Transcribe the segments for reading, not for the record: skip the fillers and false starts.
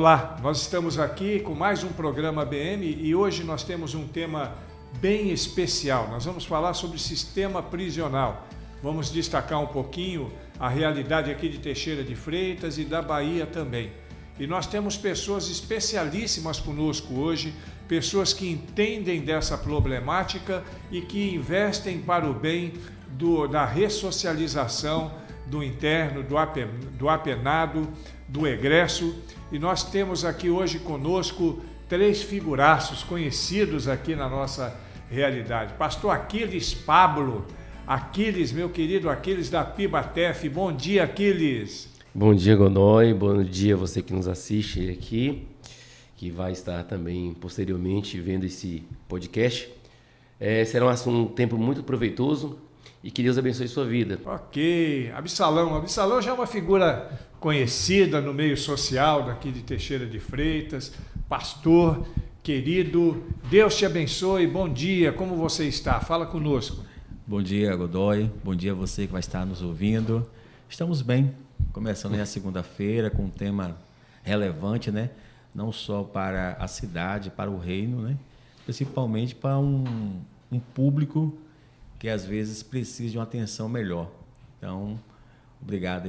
Olá, nós estamos aqui com mais um programa BM e hoje nós temos um tema bem especial. Nós vamos falar sobre sistema prisional. Vamos destacar um pouquinho a realidade aqui de Teixeira de Freitas e da Bahia também. E nós temos pessoas especialíssimas conosco hoje, pessoas que entendem dessa problemática e que investem para o bem da ressocialização do interno, do apenado, do egresso. E nós temos aqui hoje conosco três figuraços conhecidos aqui na nossa realidade. Pastor Aquiles Pablo, Aquiles, meu querido Aquiles da Pibatef. Bom dia, Aquiles. Bom dia, Godoy. Bom dia a você que nos assiste aqui, que vai estar também posteriormente vendo esse podcast. Será um tempo muito proveitoso e que Deus abençoe sua vida. Ok. Absalão já é uma figura conhecida no meio social daqui de Teixeira de Freitas. Pastor, querido, Deus te abençoe. Bom dia, como você está? Fala conosco. Bom dia, Godoy. Bom dia a você que vai estar nos ouvindo. Estamos bem, começando a segunda-feira com um tema relevante, né? Não só para a cidade, para o reino, né? Principalmente para um público que às vezes precisa de uma atenção melhor. Então, obrigado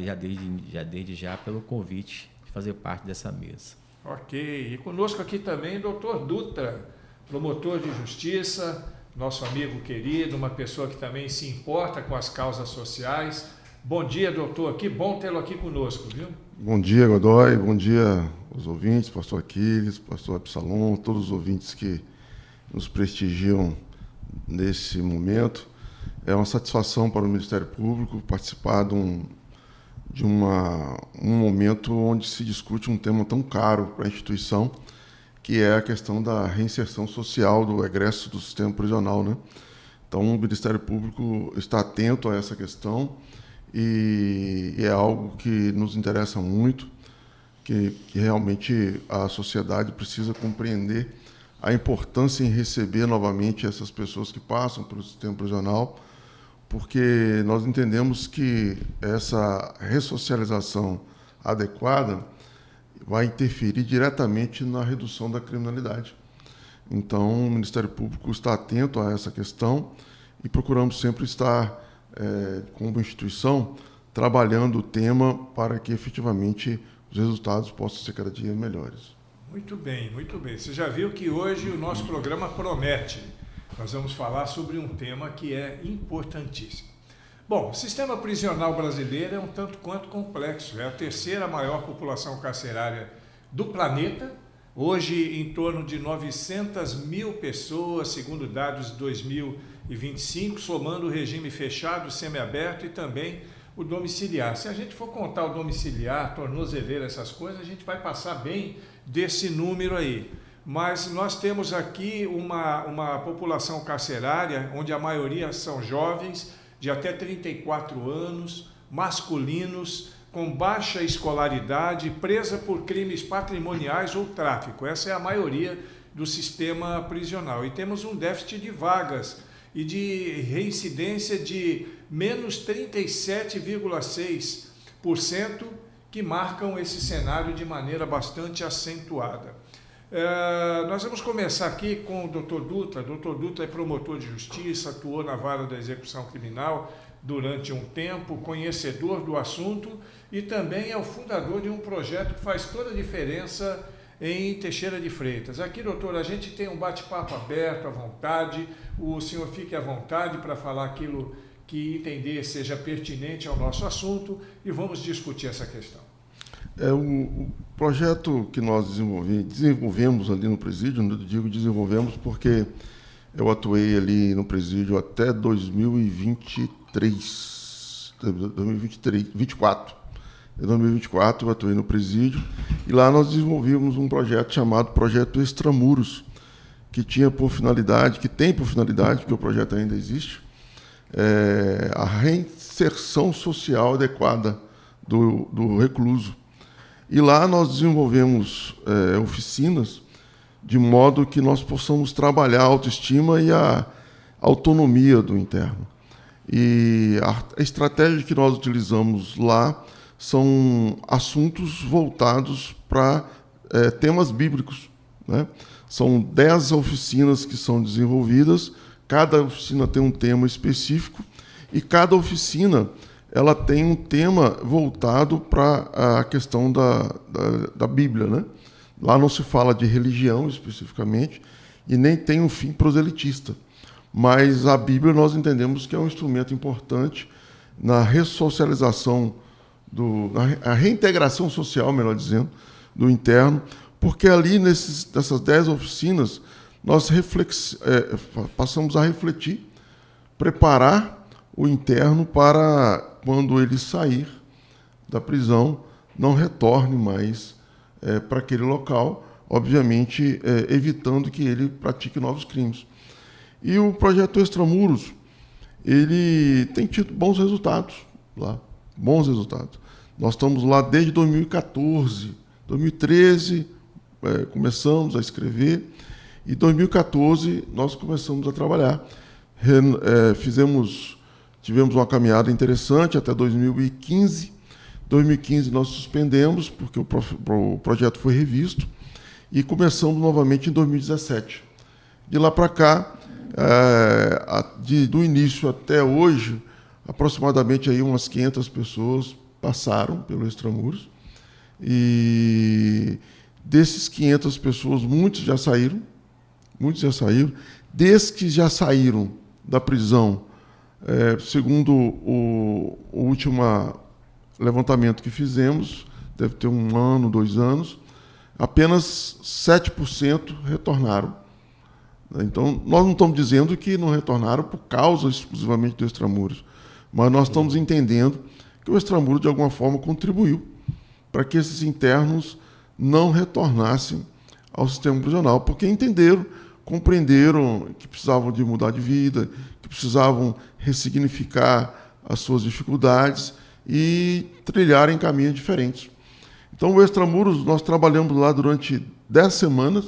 desde já pelo convite de fazer parte dessa mesa. Ok. E conosco aqui também o Dr. Dutra, promotor de justiça, nosso amigo querido, uma pessoa que também se importa com as causas sociais. Bom dia, doutor. Que bom tê-lo aqui conosco, viu? Bom dia, Godoy. Bom dia aos ouvintes, pastor Aquiles, pastor Absalom, todos os ouvintes que nos prestigiam nesse momento. É uma satisfação para o Ministério Público participar de um momento onde se discute um tema tão caro para a instituição, que é a questão da reinserção social do egresso do sistema prisional, né? Então, o Ministério Público está atento a essa questão e é algo que nos interessa muito, que realmente a sociedade precisa compreender a importância em receber novamente essas pessoas que passam pelo sistema prisional, porque nós entendemos que essa ressocialização adequada vai interferir diretamente na redução da criminalidade. Então, o Ministério Público está atento a essa questão e procuramos sempre estar, como instituição, trabalhando o tema para que, efetivamente, os resultados possam ser cada dia melhores. Muito bem, muito bem. Você já viu que hoje o nosso programa promete. Nós vamos falar sobre um tema que é importantíssimo. Bom, o sistema prisional brasileiro é um tanto quanto complexo. É a terceira maior população carcerária do planeta. Hoje, em torno de 900 mil pessoas, segundo dados de 2025, somando o regime fechado, semiaberto e também o domiciliar. Se a gente for contar o domiciliar, tornozeleira, essas coisas, a gente vai passar bem desse número aí. Mas nós temos aqui uma população carcerária onde a maioria são jovens de até 34 anos, masculinos, com baixa escolaridade, presa por crimes patrimoniais ou tráfico. Essa é a maioria do sistema prisional. E temos um déficit de vagas e de reincidência de menos 37,6%, que marcam esse cenário de maneira bastante acentuada. Nós vamos começar aqui com o Dr. Dutra. Dr. Dutra é promotor de justiça, atuou na vara da execução criminal durante um tempo, conhecedor do assunto e também é o fundador de um projeto que faz toda a diferença em Teixeira de Freitas. Aqui, doutor, a gente tem um bate-papo aberto, à vontade, o senhor fique à vontade para falar aquilo que entender seja pertinente ao nosso assunto e vamos discutir essa questão. O projeto que nós desenvolvemos ali no presídio, eu digo desenvolvemos porque eu atuei ali no presídio até 2024. Em 2024 eu atuei no presídio e lá nós desenvolvemos um projeto chamado Projeto Extramuros, que tinha por finalidade, que tem por finalidade, porque o projeto ainda existe, a reinserção social adequada do recluso. E lá nós desenvolvemos oficinas de modo que nós possamos trabalhar a autoestima e a autonomia do interno. E a estratégia que nós utilizamos lá são assuntos voltados para temas bíblicos, né? São 10 oficinas que são desenvolvidas, cada oficina tem um tema específico e cada oficina ela tem um tema voltado para a questão da Bíblia, né? Lá não se fala de religião especificamente e nem tem um fim proselitista, mas a Bíblia nós entendemos que é um instrumento importante na ressocialização, a reintegração social, melhor dizendo, do interno, porque ali nessas 10 oficinas nós passamos a refletir, preparar o interno para, quando ele sair da prisão, não retorne mais para aquele local, obviamente evitando que ele pratique novos crimes. E o projeto Extramuros, ele tem tido bons resultados lá, bons resultados. Nós estamos lá desde 2014, 2013 começamos a escrever e 2014 nós começamos a trabalhar. Tivemos uma caminhada interessante até 2015. 2015 nós suspendemos porque o projeto foi revisto e começamos novamente em 2017. De lá para cá, do início até hoje, aproximadamente aí umas 500 pessoas passaram pelo Extramuros e desses 500 pessoas, muitos já saíram. Desses que já saíram da prisão, segundo o último levantamento que fizemos, deve ter 1 ano, 2 anos, apenas 7% retornaram. Então, nós não estamos dizendo que não retornaram por causa exclusivamente do Extramuros, mas nós estamos entendendo que o Extramuros, de alguma forma, contribuiu para que esses internos não retornassem ao sistema prisional, porque compreenderam que precisavam de mudar de vida, que precisavam ressignificar as suas dificuldades e trilharem caminhos diferentes. Então, o Extramuros, nós trabalhamos lá durante 10 semanas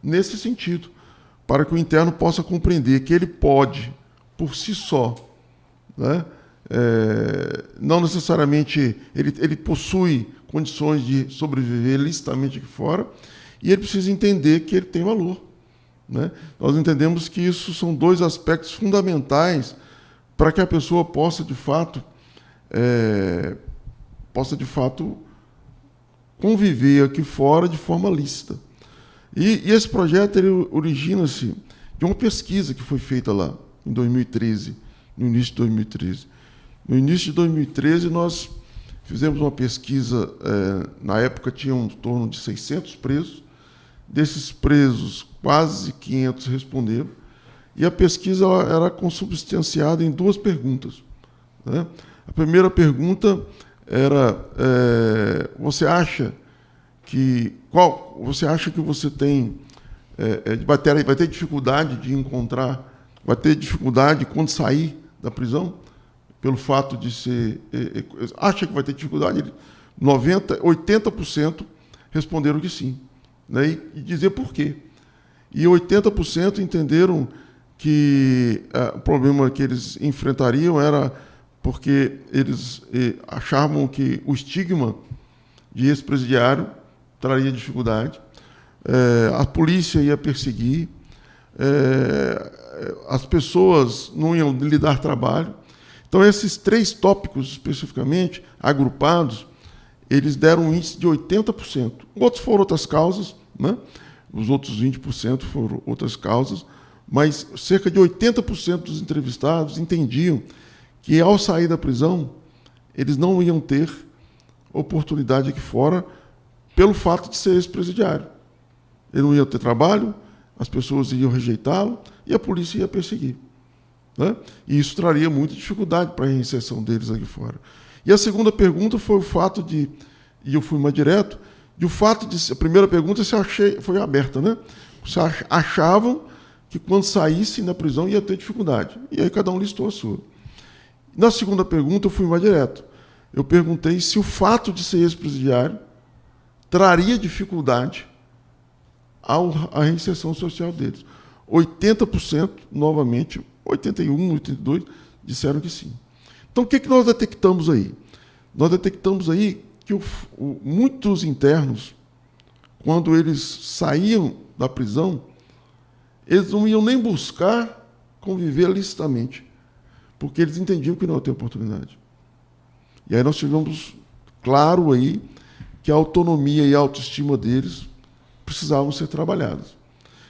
nesse sentido, para que o interno possa compreender que ele pode, por si só, né? Não necessariamente ele possui condições de sobreviver licitamente aqui fora, e ele precisa entender que ele tem valor, né? Nós entendemos que isso são 2 aspectos fundamentais para que a pessoa possa, de fato, conviver aqui fora de forma lícita. E esse projeto ele origina-se de uma pesquisa que foi feita lá em 2013, no início de 2013. No início de 2013, nós fizemos uma pesquisa, na época tinha em torno de 600 presos, desses presos, quase 500 responderam, e a pesquisa era consubstanciada em 2 perguntas, né? A primeira pergunta era, você acha que você tem vai ter dificuldade de encontrar, vai ter dificuldade quando sair da prisão, pelo fato de ser, acha que vai ter dificuldade? 80% responderam que sim, né? E dizer por quê. E 80% entenderam que o problema que eles enfrentariam era porque eles achavam que o estigma de ex-presidiário traria dificuldade, a polícia ia perseguir, as pessoas não iam lhe dar trabalho. Então, esses 3 tópicos especificamente, agrupados, eles deram um índice de 80%. Outros foram outras causas, né? Os outros 20% foram outras causas, mas cerca de 80% dos entrevistados entendiam que, ao sair da prisão, eles não iam ter oportunidade aqui fora pelo fato de ser ex-presidiário. Ele não ia ter trabalho, as pessoas iriam rejeitá-lo e a polícia ia perseguir, né? E isso traria muita dificuldade para a reinserção deles aqui fora. E a segunda pergunta foi o fato de, e eu fui mais direto, de o fato de, a primeira pergunta foi aberta, né? Vocês achavam que quando saíssem da prisão ia ter dificuldade. E aí cada um listou a sua. Na segunda pergunta eu fui mais direto. Eu perguntei se o fato de ser ex-presidiário traria dificuldade à reinserção social deles. 80%, novamente, 81%, 82%, disseram que sim. Então, o que nós detectamos aí? Nós detectamos aí que muitos internos, quando eles saíam da prisão, eles não iam nem buscar conviver licitamente, porque eles entendiam que não ia ter oportunidade. E aí nós tivemos claro aí que a autonomia e a autoestima deles precisavam ser trabalhadas.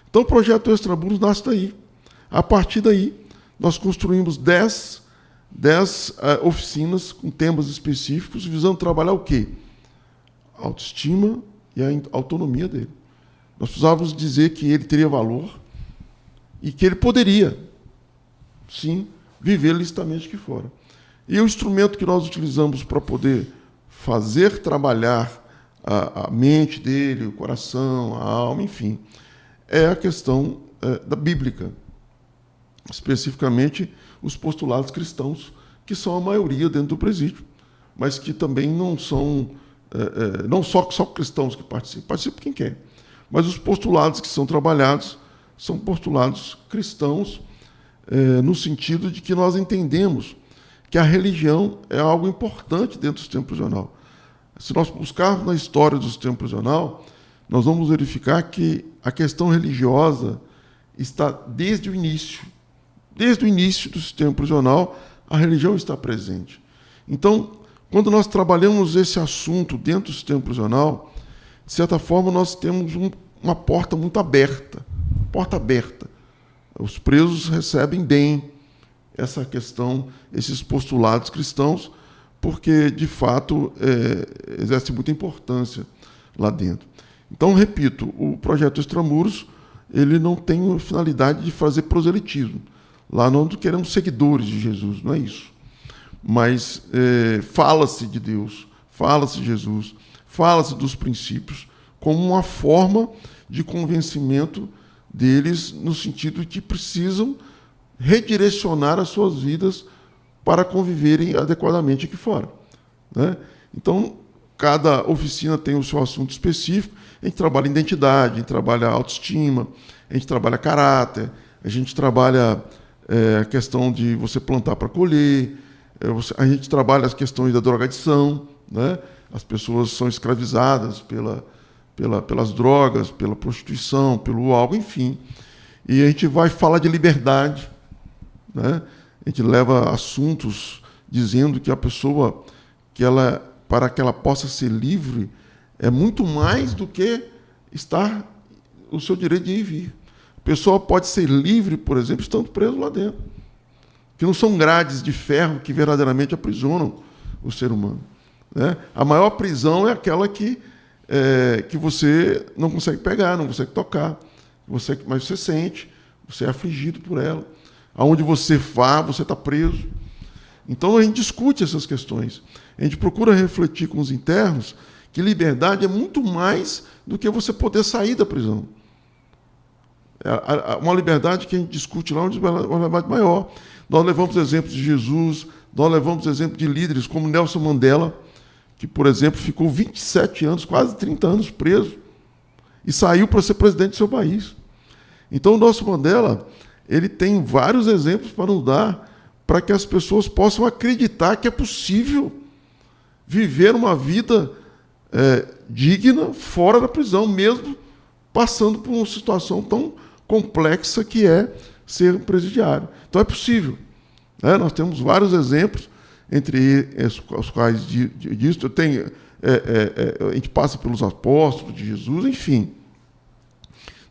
Então o projeto Extramuros nasce daí. A partir daí, nós construímos 10 oficinas com temas específicos, visando trabalhar o quê? A autoestima e a autonomia dele. Nós precisávamos dizer que ele teria valor e que ele poderia, sim, viver licitamente aqui fora. E o instrumento que nós utilizamos para poder fazer trabalhar a mente dele, o coração, a alma, enfim, é a questão da bíblica. Especificamente, os postulados cristãos, que são a maioria dentro do presídio, mas que também não são não só cristãos que participam quem quer, mas os postulados que são trabalhados são postulados cristãos, no sentido de que nós entendemos que a religião é algo importante dentro do sistema prisional. Se nós buscarmos na história do sistema prisional, nós vamos verificar que a questão religiosa está desde o início. Desde o início do sistema prisional, a religião está presente. Então, quando nós trabalhamos esse assunto dentro do sistema prisional, de certa forma, nós temos uma porta muito aberta. Porta aberta. Os presos recebem bem essa questão, esses postulados cristãos, porque, de fato, exerce muita importância lá dentro. Então, repito, o projeto Extramuros, ele não tem a finalidade de fazer proselitismo. Lá não queremos seguidores de Jesus, não é isso. Mas fala-se de Deus, fala-se de Jesus, fala-se dos princípios como uma forma de convencimento deles no sentido de que precisam redirecionar as suas vidas para conviverem adequadamente aqui fora, né? Então, cada oficina tem o seu assunto específico. A gente trabalha identidade, a gente trabalha autoestima, a gente trabalha caráter, a gente trabalha a questão de você plantar para colher, a gente trabalha as questões da drogadição, né? As pessoas são escravizadas pelas drogas, pela prostituição, pelo álcool, enfim. E a gente vai falar de liberdade, né? A gente leva assuntos dizendo que a pessoa, para que ela possa ser livre, é muito mais do que estar o seu direito de ir e vir. A pessoa pode ser livre, por exemplo, estando preso lá dentro. Que não são grades de ferro que verdadeiramente aprisionam o ser humano, né? A maior prisão é aquela que você não consegue pegar, não consegue tocar, mas você sente, você é afligido por ela. Aonde você vá, você está preso. Então, a gente discute essas questões. A gente procura refletir com os internos que liberdade é muito mais do que você poder sair da prisão. Uma liberdade que a gente discute lá, uma liberdade maior. Nós levamos exemplos de Jesus, nós levamos exemplos de líderes como Nelson Mandela, que, por exemplo, ficou 27 anos, quase 30 anos preso, e saiu para ser presidente do seu país. Então, o Nelson Mandela, ele tem vários exemplos para nos dar, para que as pessoas possam acreditar que é possível viver uma vida digna fora da prisão, mesmo passando por uma situação tão complexa que é ser presidiário. Então é possível, né? Nós temos vários exemplos, entre os quais disso a gente passa pelos apóstolos de Jesus, enfim.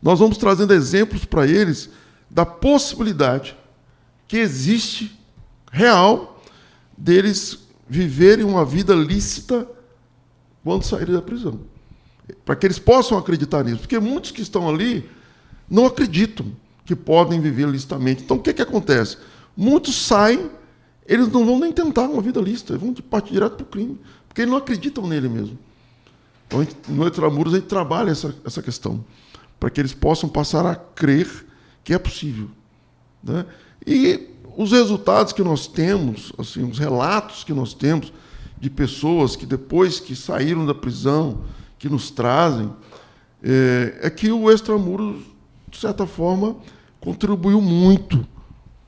Nós vamos trazendo exemplos para eles da possibilidade que existe real deles viverem uma vida lícita quando saírem da prisão. Para que eles possam acreditar nisso. Porque muitos que estão ali não acreditam que podem viver licitamente. Então, o que acontece? Muitos saem, eles não vão nem tentar uma vida lícita, eles vão partir direto para o crime, porque eles não acreditam nele mesmo. Então, no Extramuros, a gente trabalha essa questão, para que eles possam passar a crer que é possível, né? E os resultados que nós temos, assim, os relatos que nós temos de pessoas que depois que saíram da prisão, que nos trazem, é que o Extramuros, de certa forma, contribuiu muito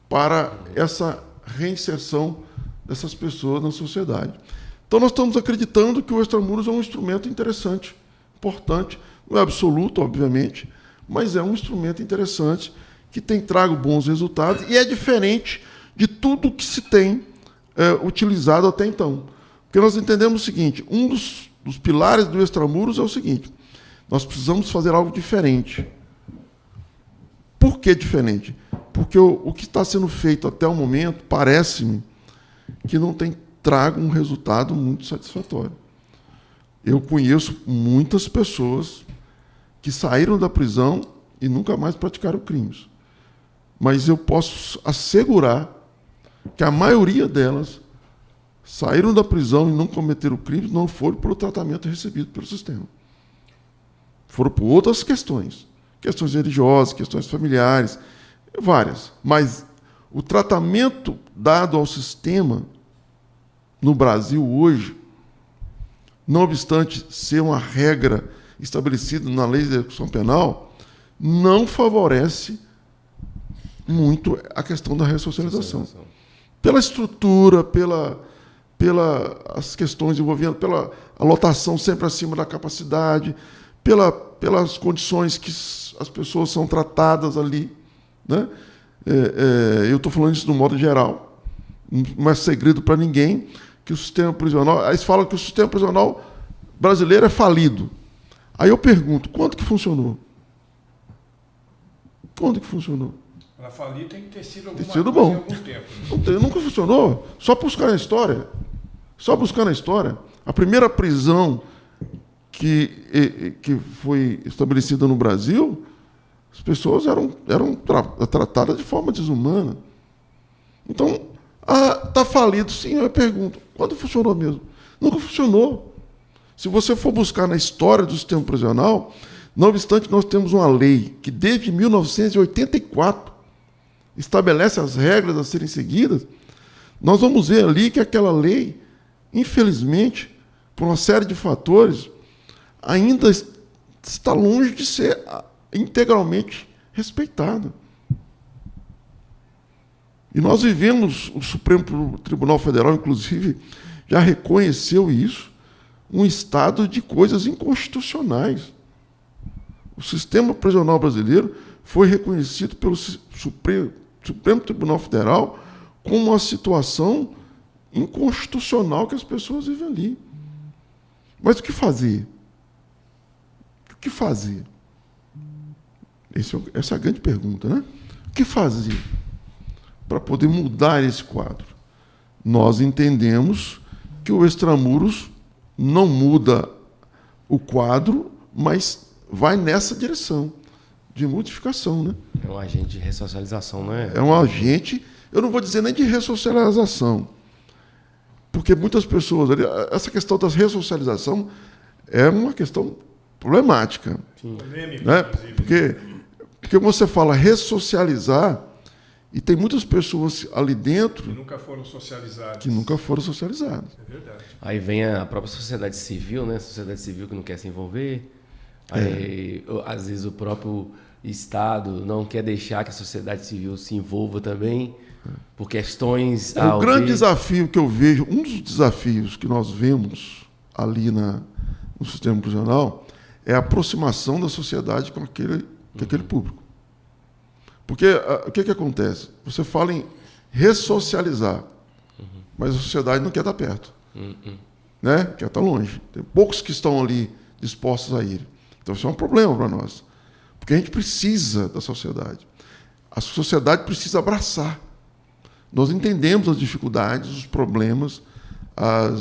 para essa reinserção dessas pessoas na sociedade. Então, nós estamos acreditando que o Extramuros é um instrumento interessante, importante, Não é absoluto, obviamente, mas é um instrumento interessante que tem trago bons resultados e é diferente de tudo que se tem utilizado até então. Porque nós entendemos o seguinte, um dos pilares do Extramuros é o seguinte, nós precisamos fazer algo diferente. Por que diferente? Porque o que está sendo feito até o momento, parece-me, que não tem trago um resultado muito satisfatório. Eu conheço muitas pessoas que saíram da prisão e nunca mais praticaram crimes. Mas eu posso assegurar que a maioria delas saíram da prisão e não cometeram crimes, não foram pelo tratamento recebido pelo sistema. Foram por outras questões. Questões religiosas, questões familiares, várias. Mas o tratamento dado ao sistema no Brasil hoje, não obstante ser uma regra estabelecida na lei de execução penal, não favorece muito a questão da ressocialização. Pela estrutura, as questões envolvendo, pela lotação sempre acima da capacidade, pelas condições que as pessoas são tratadas ali. Né? Eu estou falando isso de um modo geral. Não é segredo para ninguém que o sistema prisional... Eles falam que o sistema prisional brasileiro é falido. Aí eu pergunto, quanto que funcionou? Quando que funcionou? Para falir tem que ter sido alguma coisa bom. Em algum tempo. Né? Nunca funcionou. Só buscar na história. Só buscar na história. A primeira prisão que foi estabelecida no Brasil, as pessoas eram tratadas de forma desumana. Então, está falido, sim, eu pergunto, quando funcionou mesmo? Nunca funcionou. Se você for buscar na história do sistema prisional, não obstante, nós temos uma lei que, desde 1984, estabelece as regras a serem seguidas, nós vamos ver ali que aquela lei, infelizmente, por uma série de fatores, ainda está longe de ser integralmente respeitada. E nós vivemos, o Supremo Tribunal Federal, inclusive, já reconheceu isso, um estado de coisas inconstitucionais. O sistema prisional brasileiro foi reconhecido pelo Supremo Tribunal Federal como uma situação inconstitucional que as pessoas vivem ali. Mas o que fazer? O que fazer? Essa é a grande pergunta, né? O que fazer para poder mudar esse quadro? Nós entendemos que o Extramuros não muda o quadro, mas vai nessa direção de modificação, né? É um agente de ressocialização, não é? É um agente, eu não vou dizer nem de ressocialização, porque muitas pessoas, essa questão da ressocialização é uma questão problemática. Sim. Né? Porque você fala ressocializar e tem muitas pessoas ali dentro que nunca foram socializadas. É verdade. Aí vem a própria sociedade civil, né? A sociedade civil que não quer se envolver. Aí, às vezes, o próprio Estado não quer deixar que a sociedade civil se envolva também por questões... O grande desafio que eu vejo, um dos desafios que nós vemos ali no sistema prisional é a aproximação da sociedade com aquele público. Porque o que acontece? Você fala em ressocializar, mas a sociedade não quer estar perto. Né? Quer estar longe. Tem poucos que estão ali dispostos a ir. Então, isso é um problema para nós. Porque a gente precisa da sociedade. A sociedade precisa abraçar. Nós entendemos as dificuldades, os problemas, a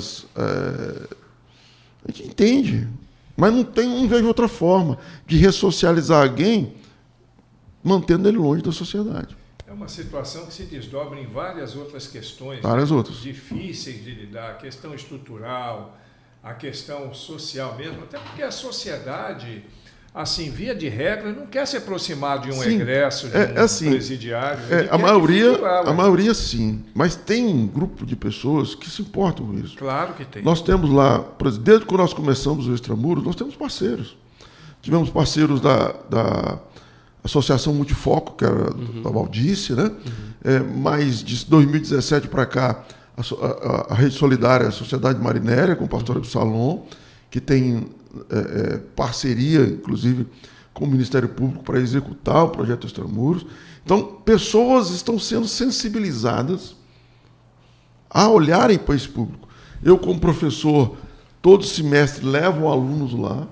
gente entende, mas não vejo outra forma de ressocializar alguém mantendo ele longe da sociedade. É uma situação que se desdobra em várias outras questões. Várias outras. Difíceis de lidar, a questão estrutural, a questão social mesmo, até porque a sociedade, assim, via de regra, não quer se aproximar de um egresso, de um presidiário. A maioria sim, mas tem um grupo de pessoas que se importam com isso. Claro que tem. Nós temos lá, desde que nós começamos o Extramuros, nós temos parceiros. Tivemos parceiros da Associação Multifoco, que era da Valdice, né? Mas de 2017 para cá, a Rede Solidária, a Sociedade Marinéria, com o pastor Absalom, que tem parceria, inclusive, com o Ministério Público para executar o projeto Extramuros. Então, pessoas estão sendo sensibilizadas a olharem para esse público. Eu, como professor, todo semestre levo alunos lá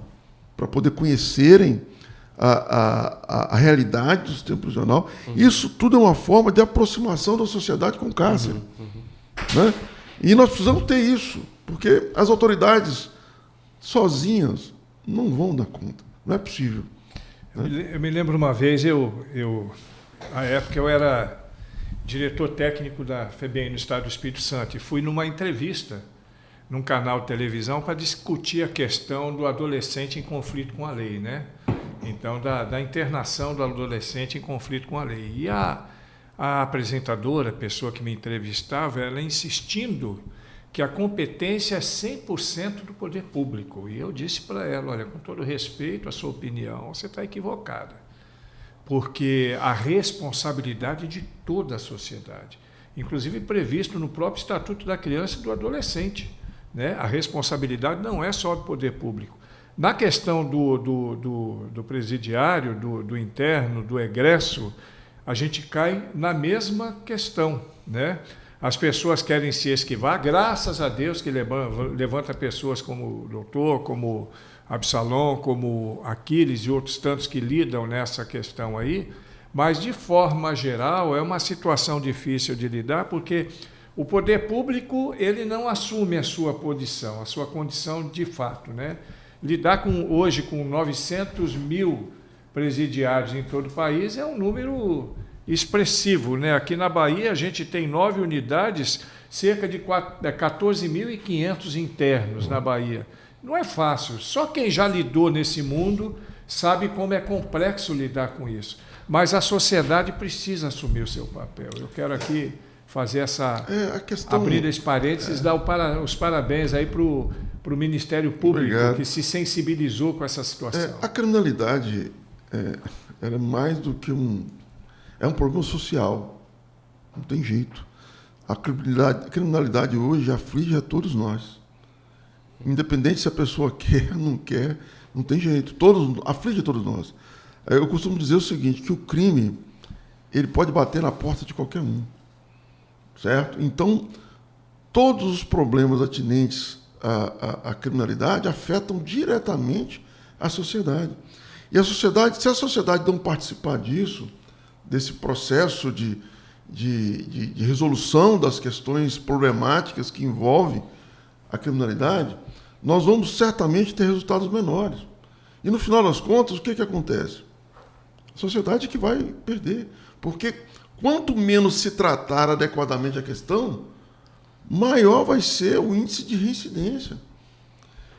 para poder conhecerem a realidade do sistema prisional. Isso tudo é uma forma de aproximação da sociedade com o cárcere. Né? E nós precisamos ter isso, porque as autoridades sozinhas não vão dar conta. Não é possível. Eu me lembro uma vez, na época eu era diretor técnico da FEBEM no estado do Espírito Santo e fui numa entrevista num canal de televisão para discutir a questão do adolescente em conflito com a lei, né? Então, da internação do adolescente em conflito com a lei. E a apresentadora, a pessoa que me entrevistava, ela insistindo que a competência é 100% do poder público. E eu disse para ela, olha, com todo respeito à sua opinião, você está equivocada. Porque a responsabilidade de toda a sociedade, inclusive previsto no próprio Estatuto da Criança e do Adolescente, né? A responsabilidade não é só do poder público. Na questão do presidiário, do interno, do egresso, a gente cai na mesma questão, né? As pessoas querem se esquivar, graças a Deus que levanta pessoas como o doutor, como Absalom, como Aquiles e outros tantos que lidam nessa questão aí, mas de forma geral é uma situação difícil de lidar, porque o poder público ele não assume a sua posição, a sua condição de fato, né? Lidar hoje com 900 mil presidiários em todo o país é um número expressivo, né? Aqui na Bahia a gente tem 9 unidades, cerca de 14.500 internos na Bahia. Não é fácil, só quem já lidou nesse mundo sabe como é complexo lidar com isso. Mas a sociedade precisa assumir o seu papel. Eu quero aqui fazer abrir esse parênteses, dar os parabéns aí para o Ministério Público, obrigado, que se sensibilizou com essa situação. A criminalidade era mais do que é um problema social, não tem jeito. A criminalidade hoje aflige a todos nós. Independente se a pessoa quer ou não quer, não tem jeito. Aflige a todos nós. Eu costumo dizer o seguinte, que o crime ele pode bater na porta de qualquer um. Certo? Então, todos os problemas atinentes à criminalidade afetam diretamente a sociedade. E a sociedade, se a sociedade não participar disso, desse processo de resolução das questões problemáticas que envolvem a criminalidade, nós vamos certamente ter resultados menores. E, no final das contas, o que acontece? A sociedade que vai perder. Porque quanto menos se tratar adequadamente a questão, maior vai ser o índice de reincidência.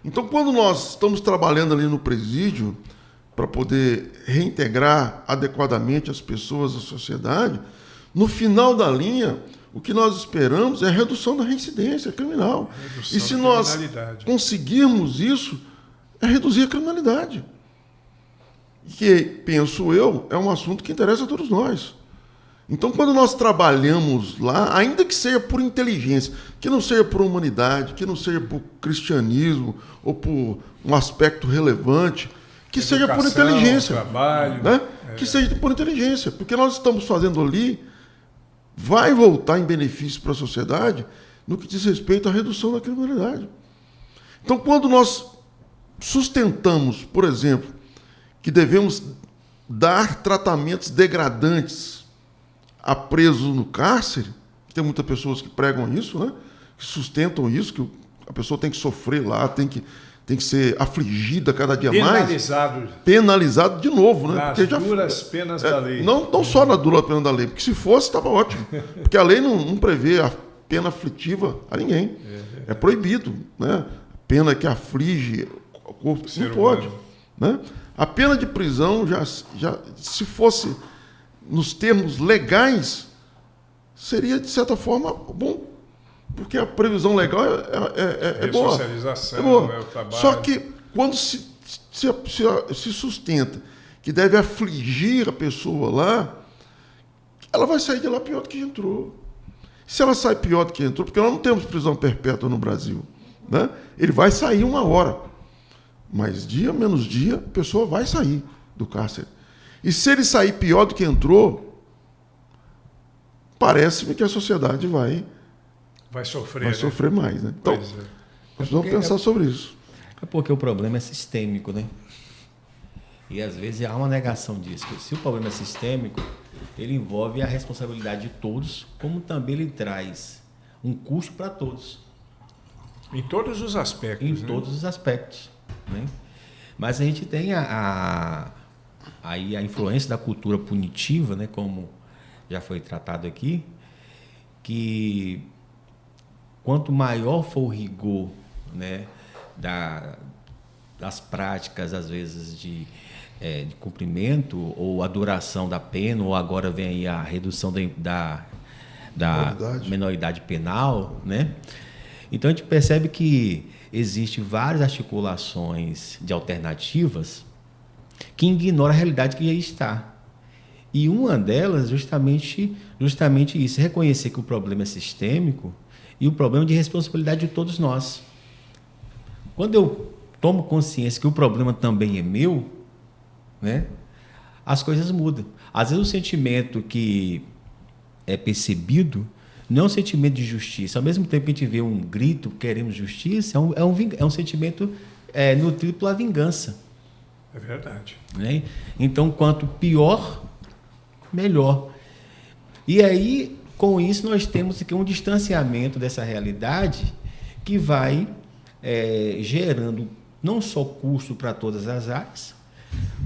Então, quando nós estamos trabalhando ali no presídio para poder reintegrar adequadamente as pessoas à sociedade, no final da linha, o que nós esperamos é a redução da reincidência criminal. E se nós conseguirmos isso, é reduzir a criminalidade. Que, penso eu, é um assunto que interessa a todos nós. Então, quando nós trabalhamos lá, ainda que seja por inteligência, que não seja por humanidade, que não seja por cristianismo ou por um aspecto relevante, que seja por inteligência. Trabalho, né? Que seja por inteligência, porque nós estamos fazendo ali vai voltar em benefício para a sociedade no que diz respeito à redução da criminalidade. Então, quando nós sustentamos, por exemplo, que devemos dar tratamentos degradantes a presos no cárcere, tem muitas pessoas que pregam isso, né? Que sustentam isso, que a pessoa tem que sofrer lá, tem que ser afligida cada dia mais. Penalizado de novo, né? Nas duras penas da lei. Não só na dura pena da lei, porque se fosse, estava ótimo. Porque a lei não prevê a pena aflitiva a ninguém. É proibido, né? Pena que aflige o corpo, não pode. Né? A pena de prisão, já se fosse nos termos legais, seria, de certa forma, bom. Porque a previsão legal é boa. É boa. É o trabalho. Só que quando se sustenta que deve afligir a pessoa lá, ela vai sair de lá pior do que entrou. Se ela sai pior do que entrou, porque nós não temos prisão perpétua no Brasil, né? Ele vai sair uma hora. Mas dia menos dia, a pessoa vai sair do cárcere. E se ele sair pior do que entrou, parece-me que a sociedade vai sofrer, né? sofrer mais. Né? Então, nós vamos pensar sobre isso. É porque o problema é sistêmico, né? E às vezes há uma negação disso. Que se o problema é sistêmico, ele envolve a responsabilidade de todos, como também ele traz um custo para todos. Em todos os aspectos. Em todos os aspectos. Né? Mas a gente tem aí a influência da cultura punitiva, né? Como já foi tratado aqui, que quanto maior for o rigor, né, das práticas, às vezes, de cumprimento, ou a duração da pena, ou agora vem aí a redução da menoridade penal, né? Então, a gente percebe que existem várias articulações de alternativas que ignoram a realidade que já está. E uma delas, justamente isso, reconhecer que o problema é sistêmico e o problema de responsabilidade de todos nós. Quando eu tomo consciência que o problema também é meu, né, as coisas mudam. Às vezes o sentimento que é percebido não é um sentimento de justiça. Ao mesmo tempo que a gente vê um grito, queremos justiça, é um sentimento nutrido pela vingança. É verdade. Né? Então, quanto pior, melhor. E aí, com isso, nós temos aqui um distanciamento dessa realidade que vai gerando não só custo para todas as áreas,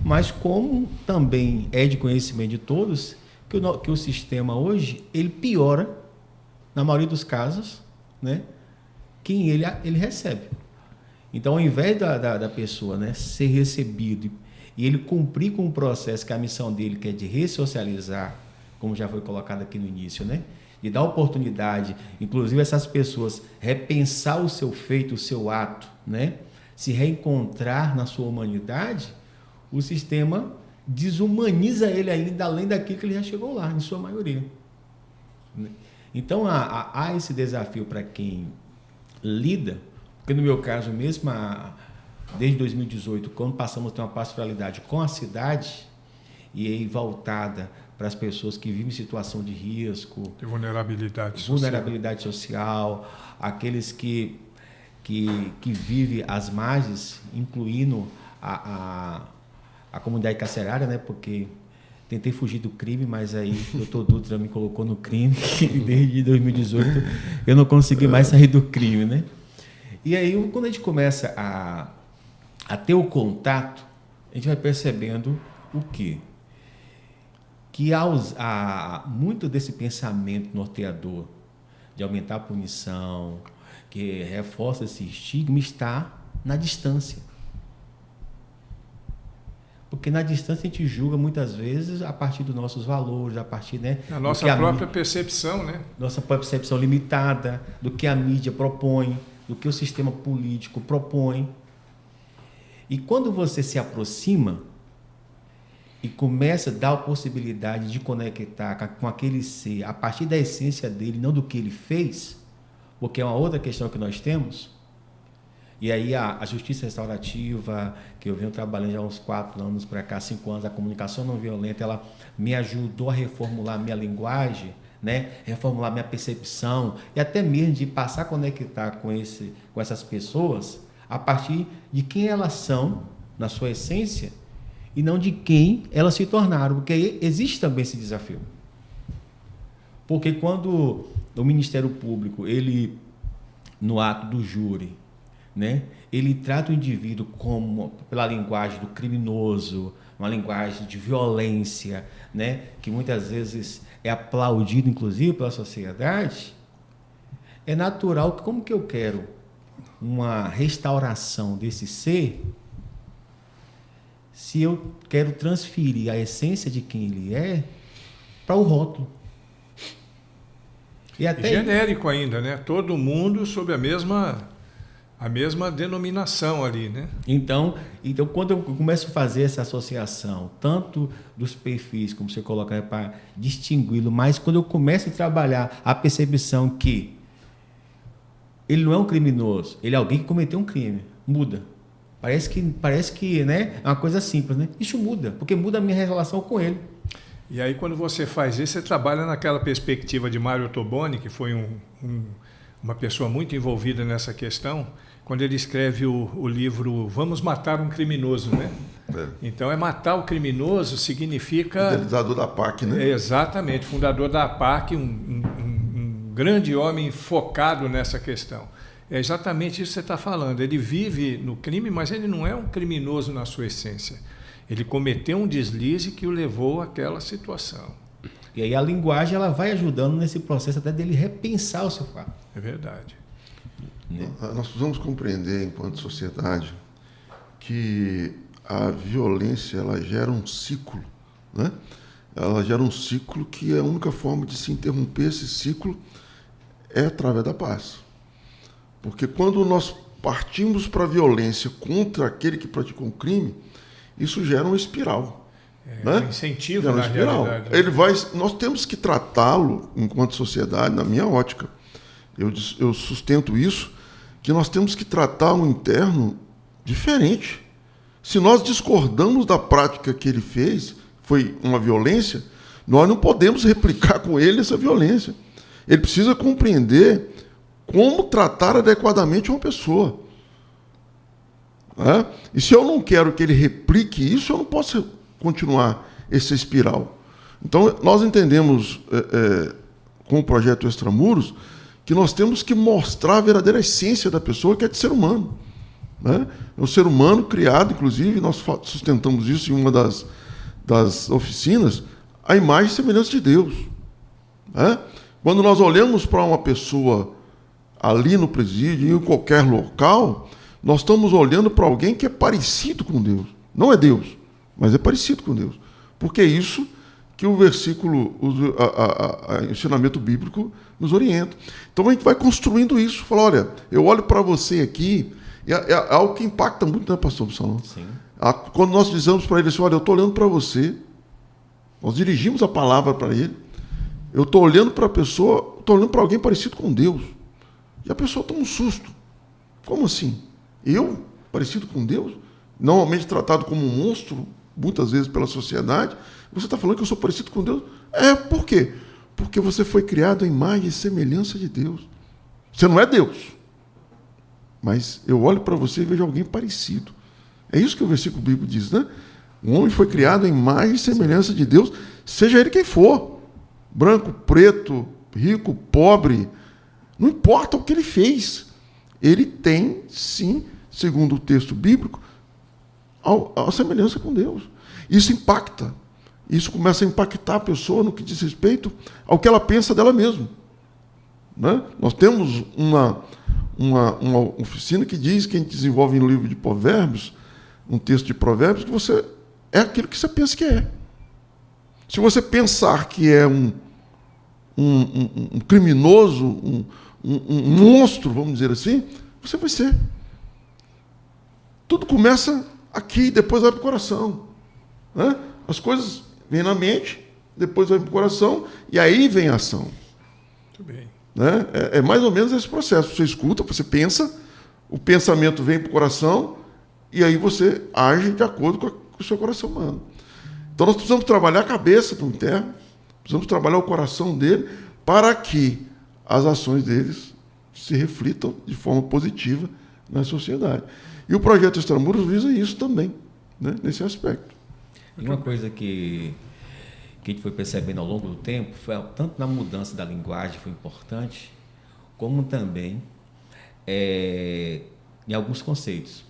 mas como também é de conhecimento de todos que o sistema hoje ele piora, na maioria dos casos, né, quem ele recebe. Então, ao invés da pessoa, né, ser recebido e ele cumprir com o processo que a missão dele que é de ressocializar, como já foi colocado aqui no início, né, de dar oportunidade, inclusive essas pessoas repensar o seu feito, o seu ato, né, se reencontrar na sua humanidade, o sistema desumaniza ele ainda além daquilo que ele já chegou lá, em sua maioria. Então, há esse desafio para quem lida, porque no meu caso mesmo, desde 2018, quando passamos a ter uma pastoralidade com a cidade, e aí voltada para as pessoas que vivem em situação de risco, de vulnerabilidade social, aqueles que vivem às margens, incluindo a comunidade carcerária, né? Porque tentei fugir do crime, mas aí o Dr. Dutra me colocou no crime e desde 2018 eu não consegui mais sair do crime, né? E aí, quando a gente começa a ter o contato, a gente vai percebendo o quê? Que muito desse pensamento norteador de aumentar a punição, que reforça esse estigma, está na distância. Porque na distância a gente julga muitas vezes a partir dos nossos valores, a partir, né, da nossa própria percepção, né? Nossa própria percepção limitada, do que a mídia propõe, do que o sistema político propõe. E quando você se aproxima e começa a dar a possibilidade de conectar com aquele ser a partir da essência dele, não do que ele fez, porque é uma outra questão que nós temos. E aí a justiça restaurativa, que eu venho trabalhando já há uns 4 anos para cá, 5 anos, a comunicação não violenta, ela me ajudou a reformular a minha linguagem, né? Reformular a minha percepção e até mesmo de passar a conectar com essas pessoas a partir de quem elas são, na sua essência, e não de quem elas se tornaram, porque existe também esse desafio. Porque quando o Ministério Público, ele, no ato do júri, né, ele trata o indivíduo pela linguagem do criminoso, uma linguagem de violência, né, que muitas vezes é aplaudido, inclusive, pela sociedade, é natural que, como que eu quero uma restauração desse ser, se eu quero transferir a essência de quem ele é para o rótulo. E genérico ainda, né? Todo mundo sob a mesma denominação ali, né? Então, quando eu começo a fazer essa associação, tanto dos perfis, como você coloca, para distingui-lo, mas quando eu começo a trabalhar a percepção que ele não é um criminoso, ele é alguém que cometeu um crime, muda. Parece que, né, é uma coisa simples, né? Isso muda, porque muda a minha relação com ele. E aí, quando você faz isso, você trabalha naquela perspectiva de Mário Toboni, que foi uma pessoa muito envolvida nessa questão, quando ele escreve o livro Vamos Matar um Criminoso, né? Então, matar o criminoso significa... Idealizador da APAC, né? Exatamente, fundador da APAC, um grande homem focado nessa questão. É exatamente isso que você está falando. Ele vive no crime, mas ele não é um criminoso na sua essência. Ele cometeu um deslize que o levou àquela situação. E aí a linguagem ela vai ajudando nesse processo até dele repensar o seu fato. É verdade. Nós precisamos compreender, enquanto sociedade, que a violência ela gera um ciclo, né? Ela gera um ciclo que a única forma de se interromper esse ciclo é através da paz. Porque quando nós partimos para a violência contra aquele que praticou um crime, isso gera uma espiral. Né? Um incentivo gera uma na espiral. realidade. Nós temos que tratá-lo, enquanto sociedade, na minha ótica. Eu sustento isso, que nós temos que tratar o interno diferente. Se nós discordamos da prática que ele fez, foi uma violência, nós não podemos replicar com ele essa violência. Ele precisa compreender como tratar adequadamente uma pessoa. E se eu não quero que ele replique isso, eu não posso continuar essa espiral. Então, nós entendemos, com o projeto Extramuros, que nós temos que mostrar a verdadeira essência da pessoa, que é de ser humano. É um ser humano criado, inclusive, nós sustentamos isso em uma das oficinas, a imagem e semelhança de Deus. Quando nós olhamos para uma pessoa ali no presídio, em qualquer local, nós estamos olhando para alguém que é parecido com Deus. Não é Deus, mas é parecido com Deus. Porque é isso que o versículo, o ensinamento bíblico nos orienta. Então a gente vai construindo isso. Fala, olha, eu olho para você aqui, é algo que impacta muito, né, pastor Absalão? Sim. Quando nós dizemos para ele assim, olha, eu estou olhando para você, nós dirigimos a palavra para ele, eu estou olhando para a pessoa, estou olhando para alguém parecido com Deus. E a pessoa toma um susto. Como assim? Eu, parecido com Deus? Normalmente tratado como um monstro, muitas vezes pela sociedade. Você está falando que eu sou parecido com Deus? Por quê? Porque você foi criado à imagem e semelhança de Deus. Você não é Deus. Mas eu olho para você e vejo alguém parecido. É isso que o versículo bíblico diz, né? O homem foi criado à imagem e semelhança de Deus, seja ele quem for. Branco, preto, rico, pobre. Não importa o que ele fez. Ele tem, sim, segundo o texto bíblico, a semelhança com Deus. Isso impacta. Isso começa a impactar a pessoa no que diz respeito ao que ela pensa dela mesma. Né? Nós temos uma oficina que diz, que a gente desenvolve no livro de Provérbios, um texto de Provérbios, que você é aquilo que você pensa que é. Se você pensar que é um criminoso, um monstro, vamos dizer assim, você vai ser. Tudo começa aqui, depois vai para o coração. Né? As coisas vêm na mente, depois vai para o coração, e aí vem a ação. Muito bem. Né? É mais ou menos esse processo. Você escuta, você pensa, o pensamento vem para o coração, e aí você age de acordo com o seu coração humano. Então nós precisamos trabalhar a cabeça do interno, precisamos trabalhar o coração dele, para que as ações deles se reflitam de forma positiva na sociedade. E o projeto Extramuros visa isso também, né, nesse aspecto. E uma coisa que a gente foi percebendo ao longo do tempo, foi tanto na mudança da linguagem foi importante, como também em alguns conceitos.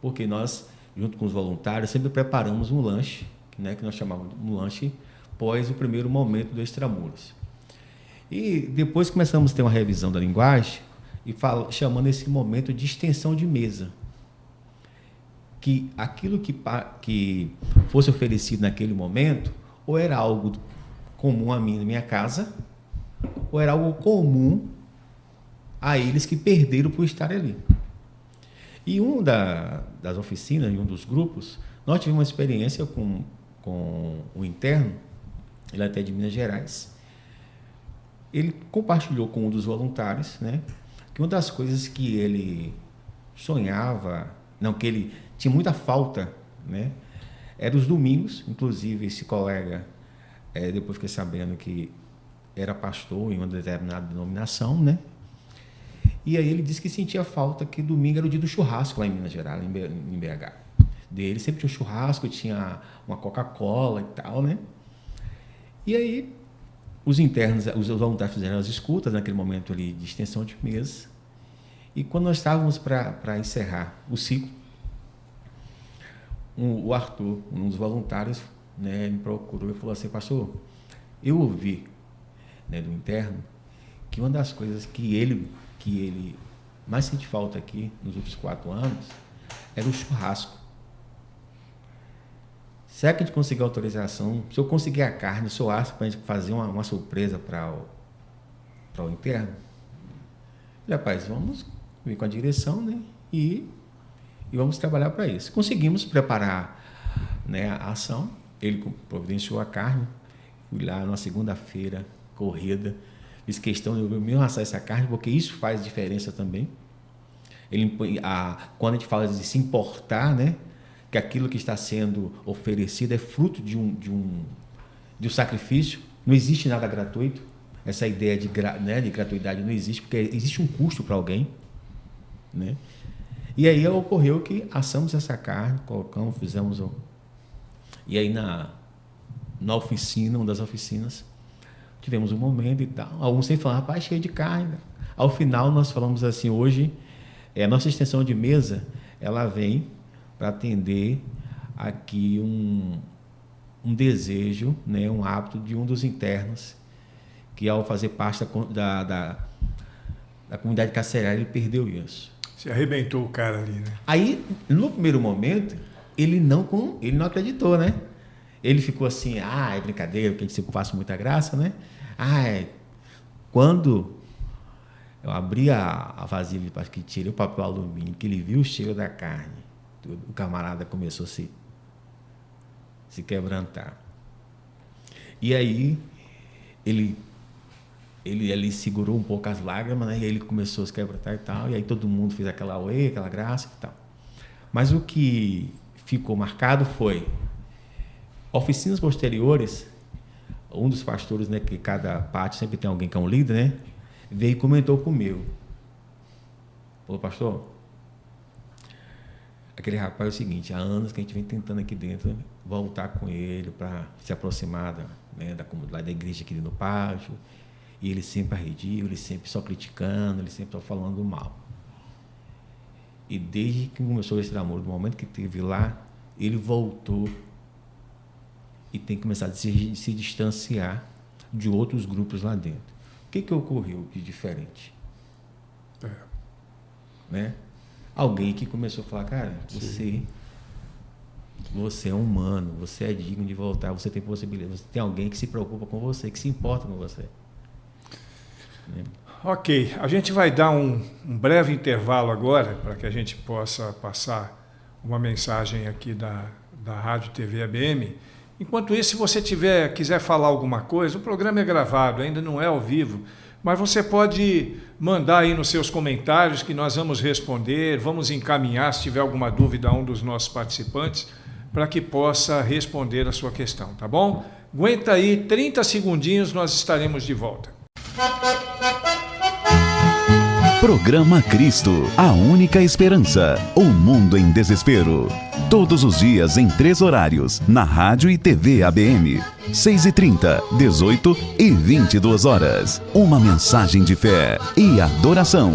Porque nós, junto com os voluntários, sempre preparamos um lanche, né, que nós chamamos de um lanche após o primeiro momento do Extramuros. E depois começamos a ter uma revisão da linguagem e chamando esse momento de extensão de mesa. Que aquilo que fosse oferecido naquele momento, ou era algo comum a mim na minha casa, ou era algo comum a eles que perderam por estar ali. E das oficinas, em um dos grupos, nós tivemos uma experiência com o interno, ele até de Minas Gerais. Ele compartilhou com um dos voluntários, né, que uma das coisas que ele sonhava Não, que ele tinha muita falta, né? Era os domingos, inclusive esse colega, depois fiquei sabendo que era pastor em uma determinada denominação, né? E aí ele disse que sentia falta, que domingo era o dia do churrasco lá em Minas Gerais, em BH. Dele sempre tinha um churrasco, tinha uma Coca-Cola e tal, né? E aí os internos, os voluntários fizeram as escutas naquele momento ali de extensão de mesa. E quando nós estávamos para encerrar o ciclo, o Arthur, um dos voluntários, né, me procurou e falou assim: pastor, eu ouvi, né, do interno, que uma das coisas que ele mais sente falta aqui nos últimos 4 anos era o churrasco. Será que a gente conseguir autorização? Se eu conseguir a carne, o senhor acha para a gente fazer uma surpresa para o interno? Falei, rapaz, vamos vir com a direção, né? E vamos trabalhar para isso. Conseguimos preparar, né, a ação. Ele providenciou a carne. Fui lá na segunda-feira, corrida. Fiz questão de eu me assar essa carne, porque isso faz diferença também. Quando a gente fala de se importar, né, que aquilo que está sendo oferecido é fruto de um sacrifício, não existe nada gratuito. Essa ideia de gratuidade não existe, porque existe um custo para alguém, né? E aí ocorreu que assamos essa carne, colocamos, fizemos... E aí na oficina, uma das oficinas, tivemos um momento e tal. Alguns sempre falaram, rapaz, cheio de carne. Ao final, nós falamos assim, hoje, a nossa extensão de mesa, ela vem para atender aqui um desejo, né, um hábito de um dos internos, que ao fazer parte da comunidade carcerária, ele perdeu isso. Você arrebentou o cara ali, né? Aí, no primeiro momento, ele não acreditou, né? Ele ficou assim, é brincadeira, porque a gente sempre passa muita graça, né? Quando eu abri a vasilha, que tirei o papel alumínio, que ele viu o cheiro da carne, o camarada começou a se quebrantar. E aí, ele ali segurou um pouco as lágrimas, né? E ele começou a se quebrantar e tal, e aí todo mundo fez aquela graça e tal. Mas o que ficou marcado foi oficinas posteriores. Um dos pastores, né, que cada parte sempre tem alguém que é um líder, né, veio e comentou comigo. Falou, pastor, aquele rapaz é o seguinte, há anos que a gente vem tentando aqui dentro voltar com ele para se aproximar da comunidade, da igreja aqui no pátio, e ele sempre arredio, ele sempre só criticando, ele sempre só falando mal. E desde que começou esse namoro, do momento que teve lá, ele voltou e tem que começar a se distanciar de outros grupos lá dentro. O que ocorreu de diferente? Né? Alguém que começou a falar, cara, você é humano, você é digno de voltar, você tem possibilidade, você tem alguém que se preocupa com você, que se importa com você. Né? Ok, a gente vai dar um breve intervalo agora, para que a gente possa passar uma mensagem aqui da Rádio TV ABM. Enquanto isso, se você quiser falar alguma coisa, o programa é gravado, ainda não é ao vivo, mas você pode mandar aí nos seus comentários que nós vamos responder, vamos encaminhar, se tiver alguma dúvida, a um dos nossos participantes, para que possa responder a sua questão, tá bom? Aguenta aí, 30 segundinhos, nós estaremos de volta. Programa Cristo, a única esperança. O mundo em desespero. Todos os dias em 3 horários, na Rádio e TV ABM. 6h30, 18 e 22 horas. Uma mensagem de fé e adoração.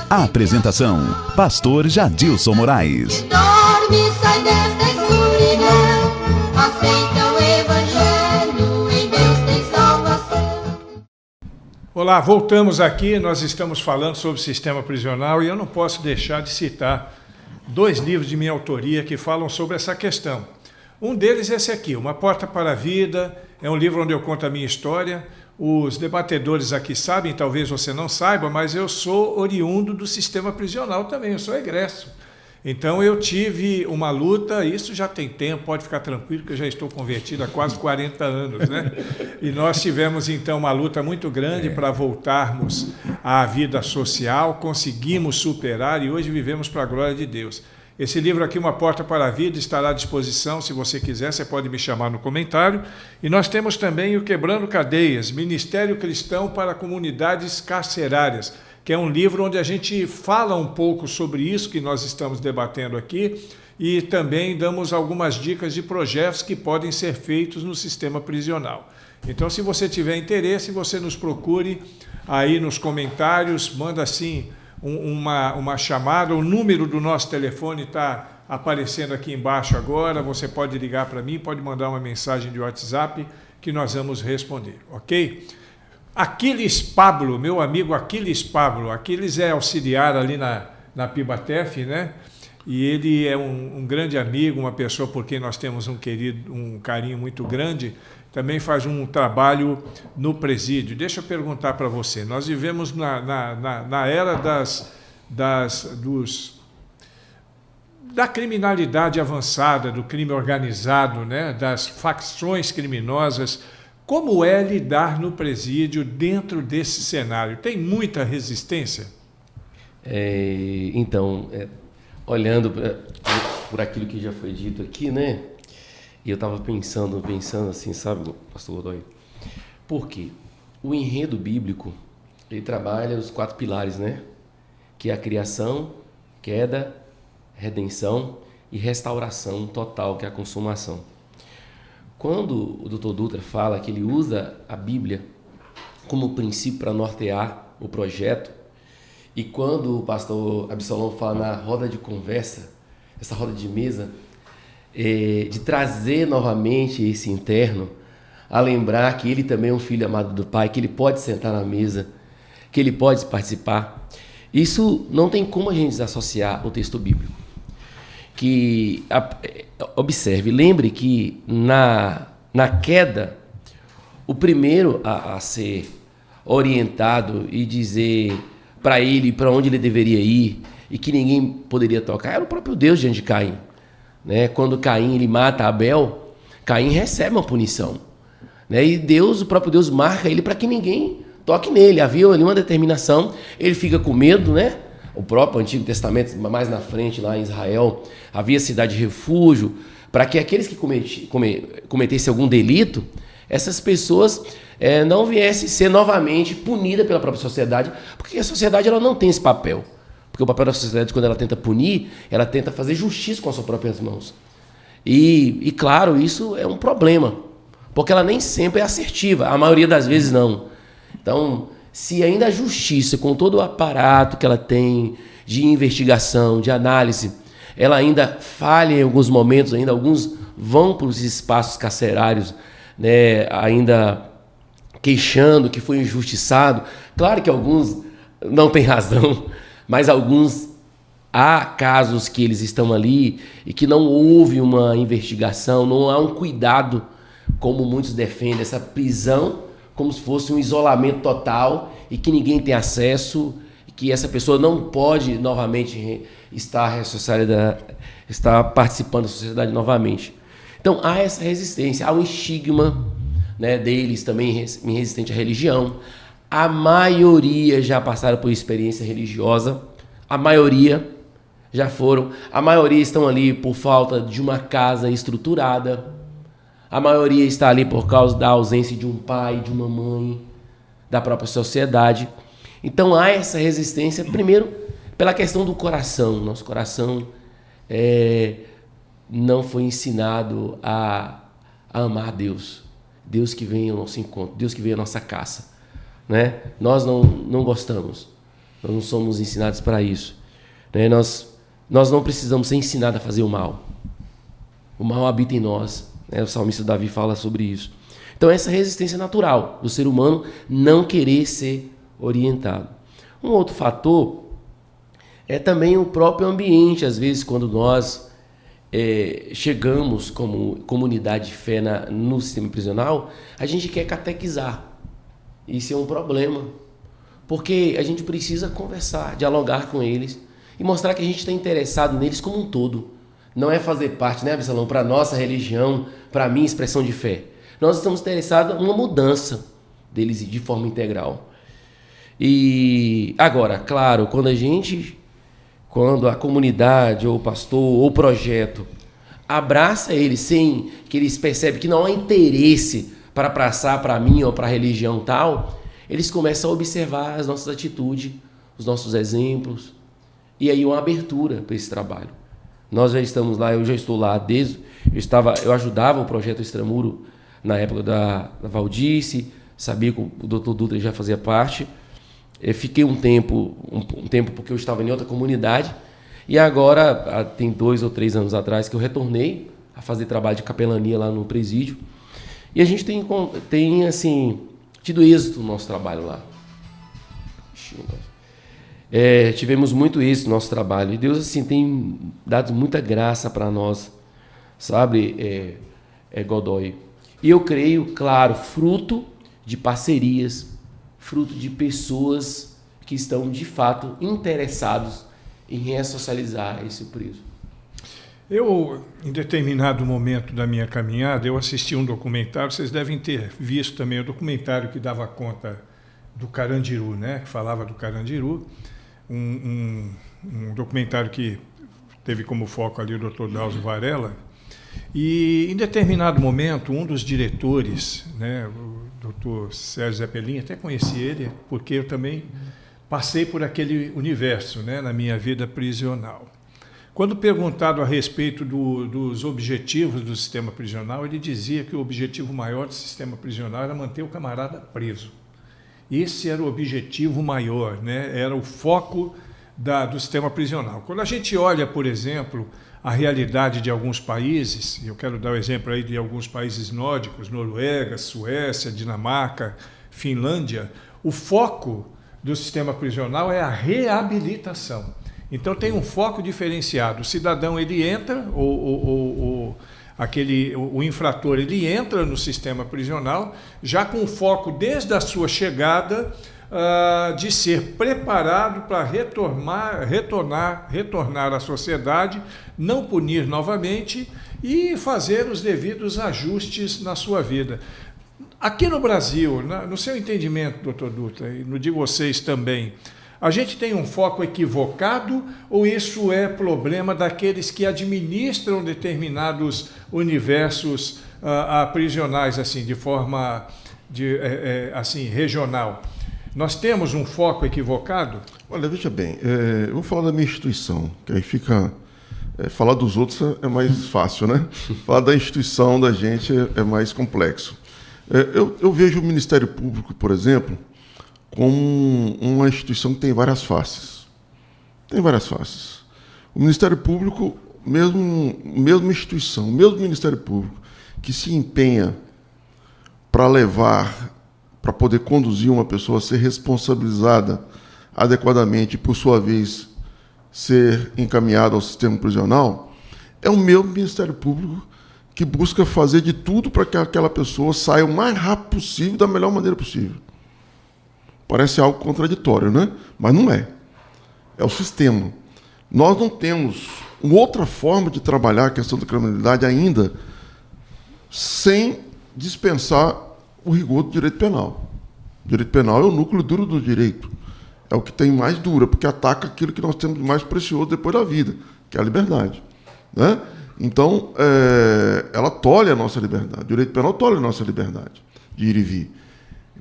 A apresentação, Pastor Jadilson Moraes. Dorme, sai desta escuridão, aceita o Evangelho, em Deus tem salvação. Olá, voltamos aqui, nós estamos falando sobre o sistema prisional e eu não posso deixar de citar 2 livros de minha autoria que falam sobre essa questão. Um deles é esse aqui, Uma Porta para a Vida, é um livro onde eu conto a minha história. Os debatedores aqui sabem, talvez você não saiba, mas eu sou oriundo do sistema prisional também, eu sou egresso. Então eu tive uma luta, isso já tem tempo, pode ficar tranquilo que eu já estou convertido há quase 40 anos, né? E nós tivemos então uma luta muito grande para voltarmos à vida social, conseguimos superar e hoje vivemos para a glória de Deus. Esse livro aqui, Uma Porta para a Vida, estará à disposição. Se você quiser, você pode me chamar no comentário. E nós temos também o Quebrando Cadeias, Ministério Cristão para Comunidades Carcerárias, que é um livro onde a gente fala um pouco sobre isso que nós estamos debatendo aqui e também damos algumas dicas de projetos que podem ser feitos no sistema prisional. Então, se você tiver interesse, você nos procure aí nos comentários, manda assim uma chamada, o número do nosso telefone está aparecendo aqui embaixo agora, você pode ligar para mim, pode mandar uma mensagem de WhatsApp que nós vamos responder, ok? Aquiles Pablo, meu amigo Aquiles Pablo, Aquiles é auxiliar ali na Pibatef, né? E ele é um grande amigo, uma pessoa por quem nós temos um carinho muito grande, também faz um trabalho no presídio. Deixa eu perguntar para você, nós vivemos na era da criminalidade avançada, do crime organizado, né? Das facções criminosas. Como é lidar no presídio dentro desse cenário? Tem muita resistência? Olhando por aquilo que já foi dito aqui, né? E eu estava pensando assim, sabe, pastor Godoy? Por quê? O enredo bíblico, ele trabalha os 4 pilares, né? Que é a criação, queda, redenção e restauração total, que é a consumação. Quando o Dr. Dutra fala que ele usa a Bíblia como princípio para nortear o projeto, e quando o pastor Absalom fala na roda de conversa, essa roda de mesa, de trazer novamente esse interno, a lembrar que ele também é um filho amado do Pai, que ele pode sentar na mesa, que ele pode participar. Isso não tem como a gente desassociar o texto bíblico. Observe, lembre que na queda, o primeiro a ser orientado e dizer para ele para onde ele deveria ir e que ninguém poderia tocar era o próprio Deus diante de Caim, né? Quando Caim ele mata Abel, Caim recebe uma punição, né? E o próprio Deus marca ele para que ninguém toque nele. Havia ali uma determinação, ele fica com medo, né? O próprio Antigo Testamento, mais na frente, lá em Israel, havia cidade de refúgio, para que aqueles que cometessem algum delito, essas pessoas não viessem ser novamente punidas pela própria sociedade, porque a sociedade ela não tem esse papel. Porque o papel da sociedade, quando ela tenta punir, ela tenta fazer justiça com as suas próprias mãos. E claro, isso é um problema, porque ela nem sempre é assertiva, a maioria das vezes não. Então, se ainda a justiça, com todo o aparato que ela tem de investigação, de análise, ela ainda falha em alguns momentos, ainda alguns vão para os espaços carcerários, né, ainda queixando que foi injustiçado. Claro que alguns não têm razão, mas alguns há casos que eles estão ali e que não houve uma investigação, não há um cuidado, como muitos defendem, essa prisão como se fosse um isolamento total e que ninguém tem acesso, e que essa pessoa não pode novamente estar participando da sociedade novamente. Então há essa resistência, há um estigma, né, deles também resistente à religião. A maioria já passaram por experiência religiosa, a maioria já foram, a maioria estão ali por falta de uma casa estruturada, a maioria está ali por causa da ausência de um pai, de uma mãe, da própria sociedade. Então há essa resistência, primeiro, pela questão do coração. Nosso coração não foi ensinado a amar Deus. Deus que vem ao nosso encontro, Deus que vem à nossa caça, né? Nós não gostamos, nós não somos ensinados para isso, né? Nós não precisamos ser ensinados a fazer o mal. O mal habita em nós. O salmista Davi fala sobre isso. Então essa resistência natural do ser humano não querer ser orientado. Um outro fator é também o próprio ambiente. Às vezes quando nós chegamos como comunidade de fé no sistema prisional, a gente quer catequizar. Isso é um problema, porque a gente precisa conversar, dialogar com eles e mostrar que a gente está interessado neles como um todo. Não é fazer parte, né, Absalão, para a nossa religião, para a minha expressão de fé. Nós estamos interessados em uma mudança deles de forma integral. E agora, claro, quando a gente quando a comunidade, ou o pastor, ou o projeto abraça eles sem que eles percebem que não há interesse para passar para mim ou para a religião tal, eles começam a observar as nossas atitudes, os nossos exemplos, e aí uma abertura para esse trabalho. Nós já estamos lá, eu já estou lá desde... Eu ajudava o projeto Extramuro na época da Valdice, sabia que o Dr. Dutra já fazia parte. Eu fiquei um tempo porque eu estava em outra comunidade, e agora, tem 2 ou 3 anos atrás, que eu retornei a fazer trabalho de capelania lá no presídio, e a gente tem assim, tido êxito no nosso trabalho lá. Tivemos muito êxito no nosso trabalho, e Deus assim, tem dado muita graça para nós, sabe, Godoy? E eu creio, claro, fruto de parcerias, fruto de pessoas que estão, de fato, interessados em ressocializar esse preso. Eu, em determinado momento da minha caminhada, eu assisti um documentário, vocês devem ter visto também o documentário que dava conta do Carandiru, né? Que falava do Carandiru, um documentário que teve como foco ali o Dr. Drauzio Varela, e em determinado momento, um dos diretores, né, o Dr. Sérgio Zeppelin, até conheci ele, porque eu também passei por aquele universo, né, na minha vida prisional. Quando perguntado a respeito dos objetivos do sistema prisional, ele dizia que o objetivo maior do sistema prisional era manter o camarada preso. Esse era o objetivo maior, né? Era o foco do sistema prisional. Quando a gente olha, por exemplo, a realidade de alguns países, eu quero dar o exemplo aí de alguns países nórdicos, Noruega, Suécia, Dinamarca, Finlândia, o foco do sistema prisional é a reabilitação. Então tem um foco diferenciado. O cidadão, ele entra, o infrator, ele entra no sistema prisional já com o foco desde a sua chegada de ser preparado para retornar à sociedade, não punir novamente e fazer os devidos ajustes na sua vida. Aqui no Brasil, no seu entendimento, doutor Dutra, e no de vocês também, a gente tem um foco equivocado ou isso é problema daqueles que administram determinados universos prisionais assim, de forma assim, regional? Nós temos um foco equivocado? Olha, veja bem, eu vou falar da minha instituição, que aí fica... falar dos outros é mais fácil, né? Falar da instituição da gente é mais complexo. Eu vejo o Ministério Público, por exemplo, como uma instituição que tem várias faces. Tem várias faces. O Ministério Público, mesmo instituição, mesmo Ministério Público, que se empenha para poder conduzir uma pessoa a ser responsabilizada adequadamente e, por sua vez, ser encaminhada ao sistema prisional, é o mesmo Ministério Público que busca fazer de tudo para que aquela pessoa saia o mais rápido possível, da melhor maneira possível. Parece algo contraditório, né? Mas não é. É o sistema. Nós não temos outra forma de trabalhar a questão da criminalidade ainda sem dispensar o rigor do direito penal. O direito penal é o núcleo duro do direito. É o que tem mais dura, porque ataca aquilo que nós temos de mais precioso depois da vida, que é a liberdade. Né? Então, ela tolhe a nossa liberdade. O direito penal tolhe a nossa liberdade de ir e vir.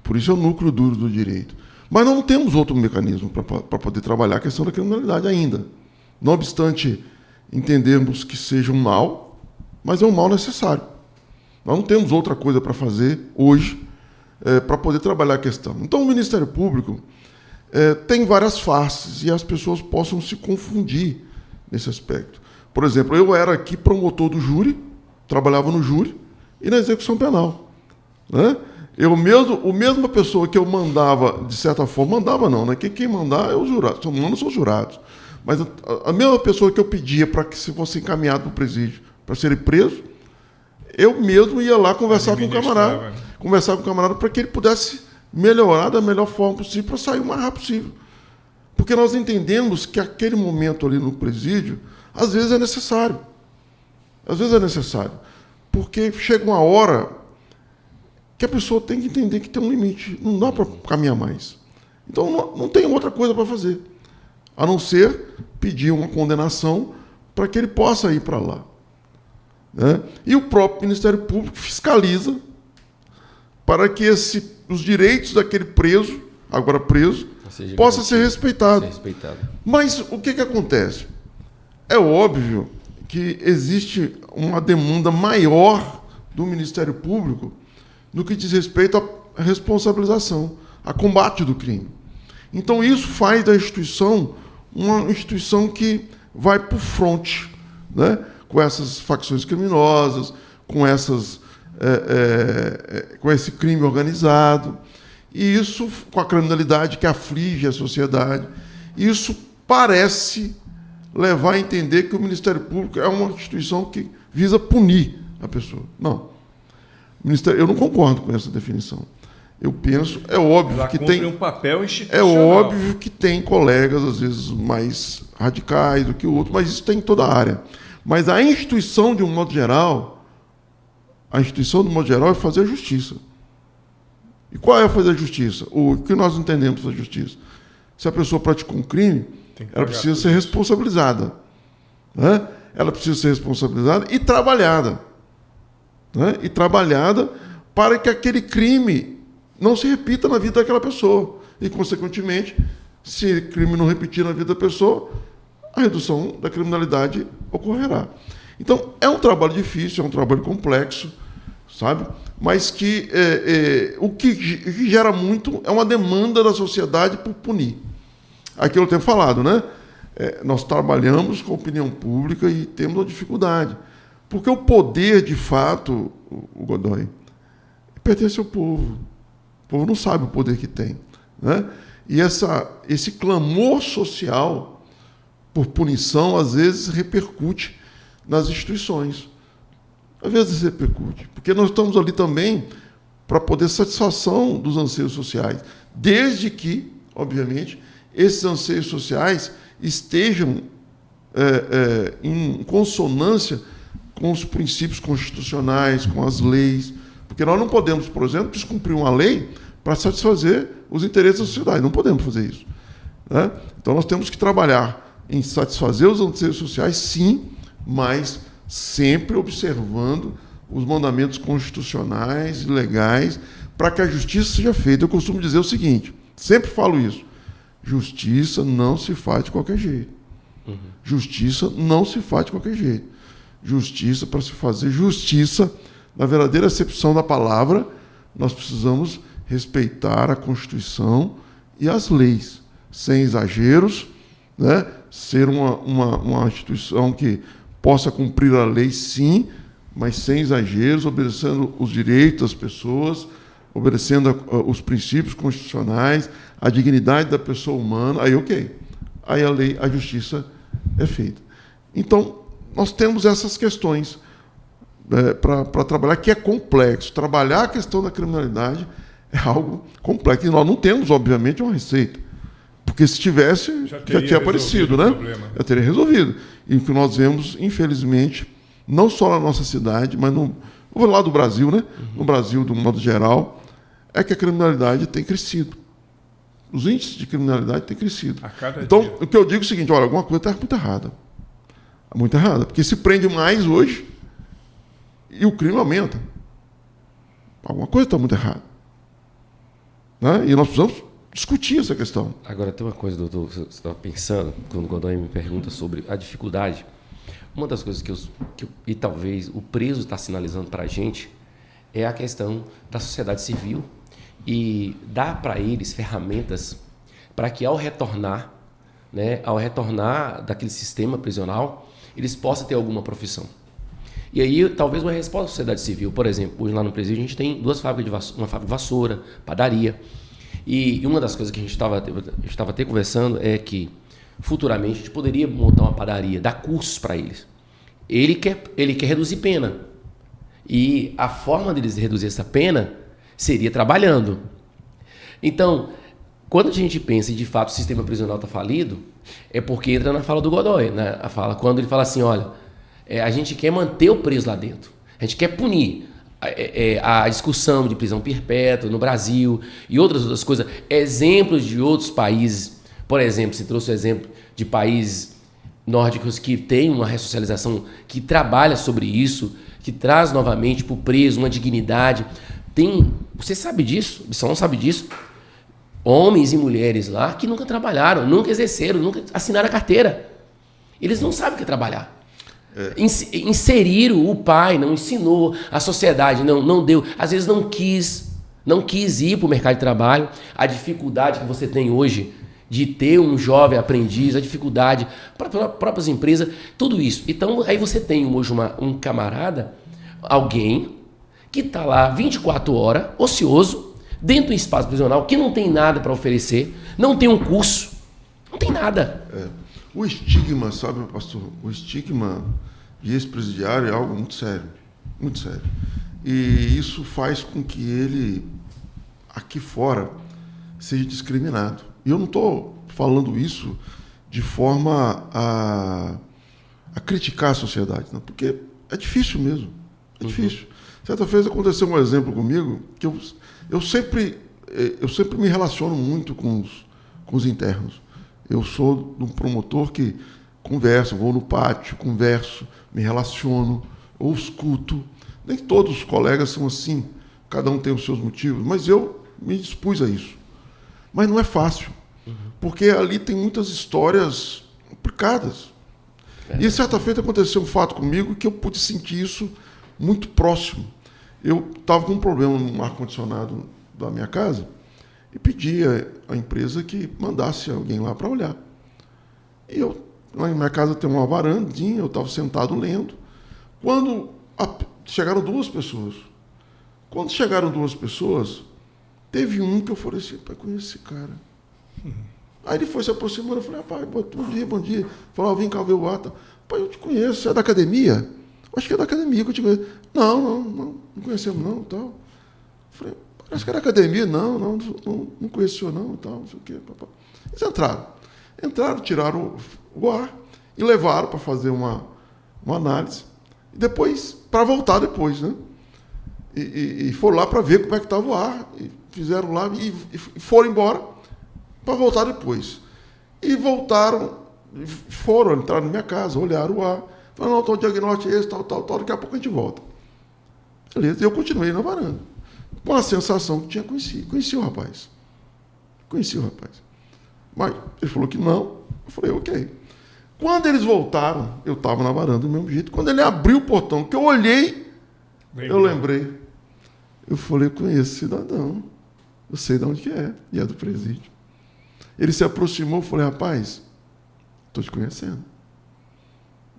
Por isso é o núcleo duro do direito. Mas não temos outro mecanismo para poder trabalhar a questão da criminalidade ainda. Não obstante entendermos que seja um mal, mas é um mal necessário. Nós não temos outra coisa para fazer hoje para poder trabalhar a questão. Então, o Ministério Público tem várias faces e as pessoas possam se confundir nesse aspecto. Por exemplo, eu era aqui promotor do júri, trabalhava no júri e na execução penal. Né? A mesma pessoa que eu mandava, de certa forma, mandava não, né? Quem mandar é os jurados, não são os jurados. Mas a mesma pessoa que eu pedia para que se fosse encaminhado para o presídio para serem presos, eu mesmo ia lá conversar com o camarada para que ele pudesse melhorar da melhor forma possível para sair o mais rápido possível. Porque nós entendemos que aquele momento ali no presídio, às vezes é necessário. Às vezes é necessário. Porque chega uma hora que a pessoa tem que entender que tem um limite. Não dá para caminhar mais. Então, não tem outra coisa para fazer, a não ser pedir uma condenação para que ele possa ir para lá. Né? E o próprio Ministério Público fiscaliza para que os direitos daquele preso, agora preso, possa ser respeitado. Mas o que acontece? É óbvio que existe uma demanda maior do Ministério Público no que diz respeito à responsabilização, a combate do crime. Então, isso faz da instituição uma instituição que vai para o fronte, né? Com essas facções criminosas, com esse crime organizado, e isso com a criminalidade que aflige a sociedade. Isso parece levar a entender que o Ministério Público é uma instituição que visa punir a pessoa. Não. Eu não concordo com essa definição. Eu penso, é óbvio ela que cumpre um papel institucional. É óbvio que tem colegas, às vezes, mais radicais do que o outro, mas isso tem em toda a área. Mas a instituição, de um modo geral, é fazer justiça. E qual é fazer justiça? O que nós entendemos por justiça? Se a pessoa praticou um crime, ela precisa ser responsabilizada. Né? Ela precisa ser responsabilizada e trabalhada. Né? E trabalhada para que aquele crime não se repita na vida daquela pessoa. E, consequentemente, se o crime não repetir na vida da pessoa, a redução da criminalidade ocorrerá. Então, é um trabalho difícil, é um trabalho complexo, sabe? Mas que o que gera muito é uma demanda da sociedade por punir. Aquilo eu tenho falado, né? Nós trabalhamos com a opinião pública e temos uma dificuldade. Porque o poder, de fato, o Godoy, pertence ao povo. O povo não sabe o poder que tem. Né? E esse clamor social por punição, às vezes, repercute nas instituições. Às vezes repercute. Porque nós estamos ali também para poder satisfação dos anseios sociais. Desde que, obviamente, esses anseios sociais estejam em consonância com os princípios constitucionais, com as leis. Porque nós não podemos, por exemplo, descumprir uma lei para satisfazer os interesses da sociedade. Não podemos fazer isso. Né? Então, nós temos que trabalhar em satisfazer os anseios sociais, sim, mas sempre observando os mandamentos constitucionais e legais para que a justiça seja feita. Eu costumo dizer o seguinte, sempre falo isso, justiça não se faz de qualquer jeito. Justiça não se faz de qualquer jeito. Justiça, para se fazer justiça, na verdadeira acepção da palavra, nós precisamos respeitar a Constituição e as leis, sem exageros, né? Ser uma instituição que possa cumprir a lei, sim, mas sem exageros, obedecendo os direitos das pessoas, obedecendo os princípios constitucionais, a dignidade da pessoa humana, aí ok. Aí a justiça é feita. Então, nós temos essas questões para trabalhar, que é complexo. Trabalhar a questão da criminalidade é algo complexo. E nós não temos, obviamente, uma receita. Porque se tivesse, já tinha aparecido, né? Já teria resolvido. E o que nós vemos, infelizmente, não só na nossa cidade, mas no lado do Brasil, né? No Brasil, de um modo geral, é que a criminalidade tem crescido. Os índices de criminalidade têm crescido. Então, o que eu digo é o seguinte, olha, alguma coisa está muito errada. Muito errada. Porque se prende mais hoje e o crime aumenta. Alguma coisa está muito errada. Né? E nós precisamos discutir essa questão. Agora, tem uma coisa, doutor, que você estava pensando, quando o Godoy me pergunta sobre a dificuldade. Uma das coisas e talvez o preso está sinalizando para a gente é a questão da sociedade civil e dar para eles ferramentas para que ao retornar daquele sistema prisional, eles possam ter alguma profissão. E aí, talvez uma resposta da sociedade civil, por exemplo, hoje lá no presídio a gente tem duas fábricas uma fábrica de vassoura, padaria. E uma das coisas que a gente estava até conversando é que futuramente a gente poderia montar uma padaria, dar cursos para eles. Ele quer reduzir pena. E a forma deles reduzir essa pena seria trabalhando. Então, quando a gente pensa e de fato o sistema prisional está falido, é porque entra na fala do Godoy, né? A fala, quando ele fala assim, olha, a gente quer manter o preso lá dentro, a gente quer punir a discussão de prisão perpétua no Brasil e outras coisas, exemplos de outros países. Por exemplo, você trouxe o exemplo de países nórdicos que têm uma ressocialização, que trabalha sobre isso, que traz novamente para o preso uma dignidade. Você sabe disso? Você não sabe disso? Homens e mulheres lá que nunca trabalharam, nunca exerceram, nunca assinaram a carteira. Eles não sabem o que é trabalhar. Inseriram o pai, não ensinou, a sociedade não deu, às vezes não quis ir para o mercado de trabalho. A dificuldade que você tem hoje de ter um jovem aprendiz, a dificuldade para as próprias empresas, tudo isso. Então, aí você tem hoje um camarada, alguém que está lá 24 horas, ocioso, dentro do espaço prisional, que não tem nada para oferecer, não tem um curso, não tem nada. O estigma, sabe, pastor? O estigma de ex-presidiário é algo muito sério, muito sério. E isso faz com que ele, aqui fora, seja discriminado. E eu não estou falando isso de forma a criticar a sociedade, não, porque é difícil mesmo, é difícil. Certa vez aconteceu um exemplo comigo que eu sempre me relaciono muito com os internos. Eu sou um promotor que converso, vou no pátio, converso, me relaciono, ou escuto. Nem todos os colegas são assim, cada um tem os seus motivos, mas eu me dispus a isso. Mas não é fácil, porque ali tem muitas histórias complicadas. E certa feita aconteceu um fato comigo que eu pude sentir isso muito próximo. Eu estava com um problema no ar-condicionado da minha casa e pedi à empresa que mandasse alguém lá para olhar. E lá em minha casa tem uma varandinha, eu estava sentado lendo. Quando chegaram duas pessoas. Quando chegaram duas pessoas, teve um que eu falei assim, pai, conheço esse cara. Aí ele foi se aproximando, eu falei, pai, bom dia, bom dia. Falou, vem cá ver o ato. Pai, eu te conheço, você é da academia? Acho que é da academia que eu te conheço. Não conhecemos não, tal. Falei, parece que era da academia, não conheceu não, tal, não sei o quê. Papai. Eles entraram, tiraram o ar e levaram para fazer uma análise. E depois, para voltar depois, né? E foram lá para ver como é que estava o ar, e fizeram lá e foram embora para voltar depois. E voltaram, entraram na minha casa, olharam o ar, falaram, não, o diagnóstico é esse, tal, daqui a pouco a gente volta. Beleza, e eu continuei na varanda, com a sensação que tinha conhecido. Conheci o rapaz. Mas ele falou que não, eu falei, ok. Quando eles voltaram, eu estava na varanda do mesmo jeito. Quando ele abriu o portão, que eu olhei, eu lembrei. Eu falei, conheço esse cidadão. Eu sei de onde que é. E é do presídio. Ele se aproximou e falei, rapaz, estou te conhecendo.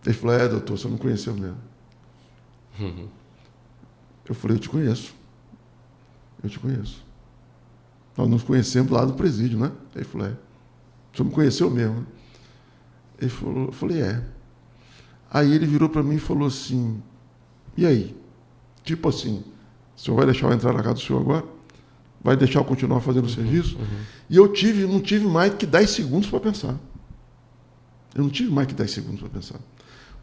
Ele falou, doutor, você não conheceu mesmo. Eu falei, eu te conheço. Nós nos conhecemos lá do presídio, né? Ele falou, você me conheceu mesmo, né? Ele falou, eu falei, Aí ele virou para mim e falou assim, e aí? Tipo assim, o senhor vai deixar eu entrar na casa do senhor agora? Vai deixar eu continuar fazendo o serviço? E eu não tive mais que 10 segundos para pensar.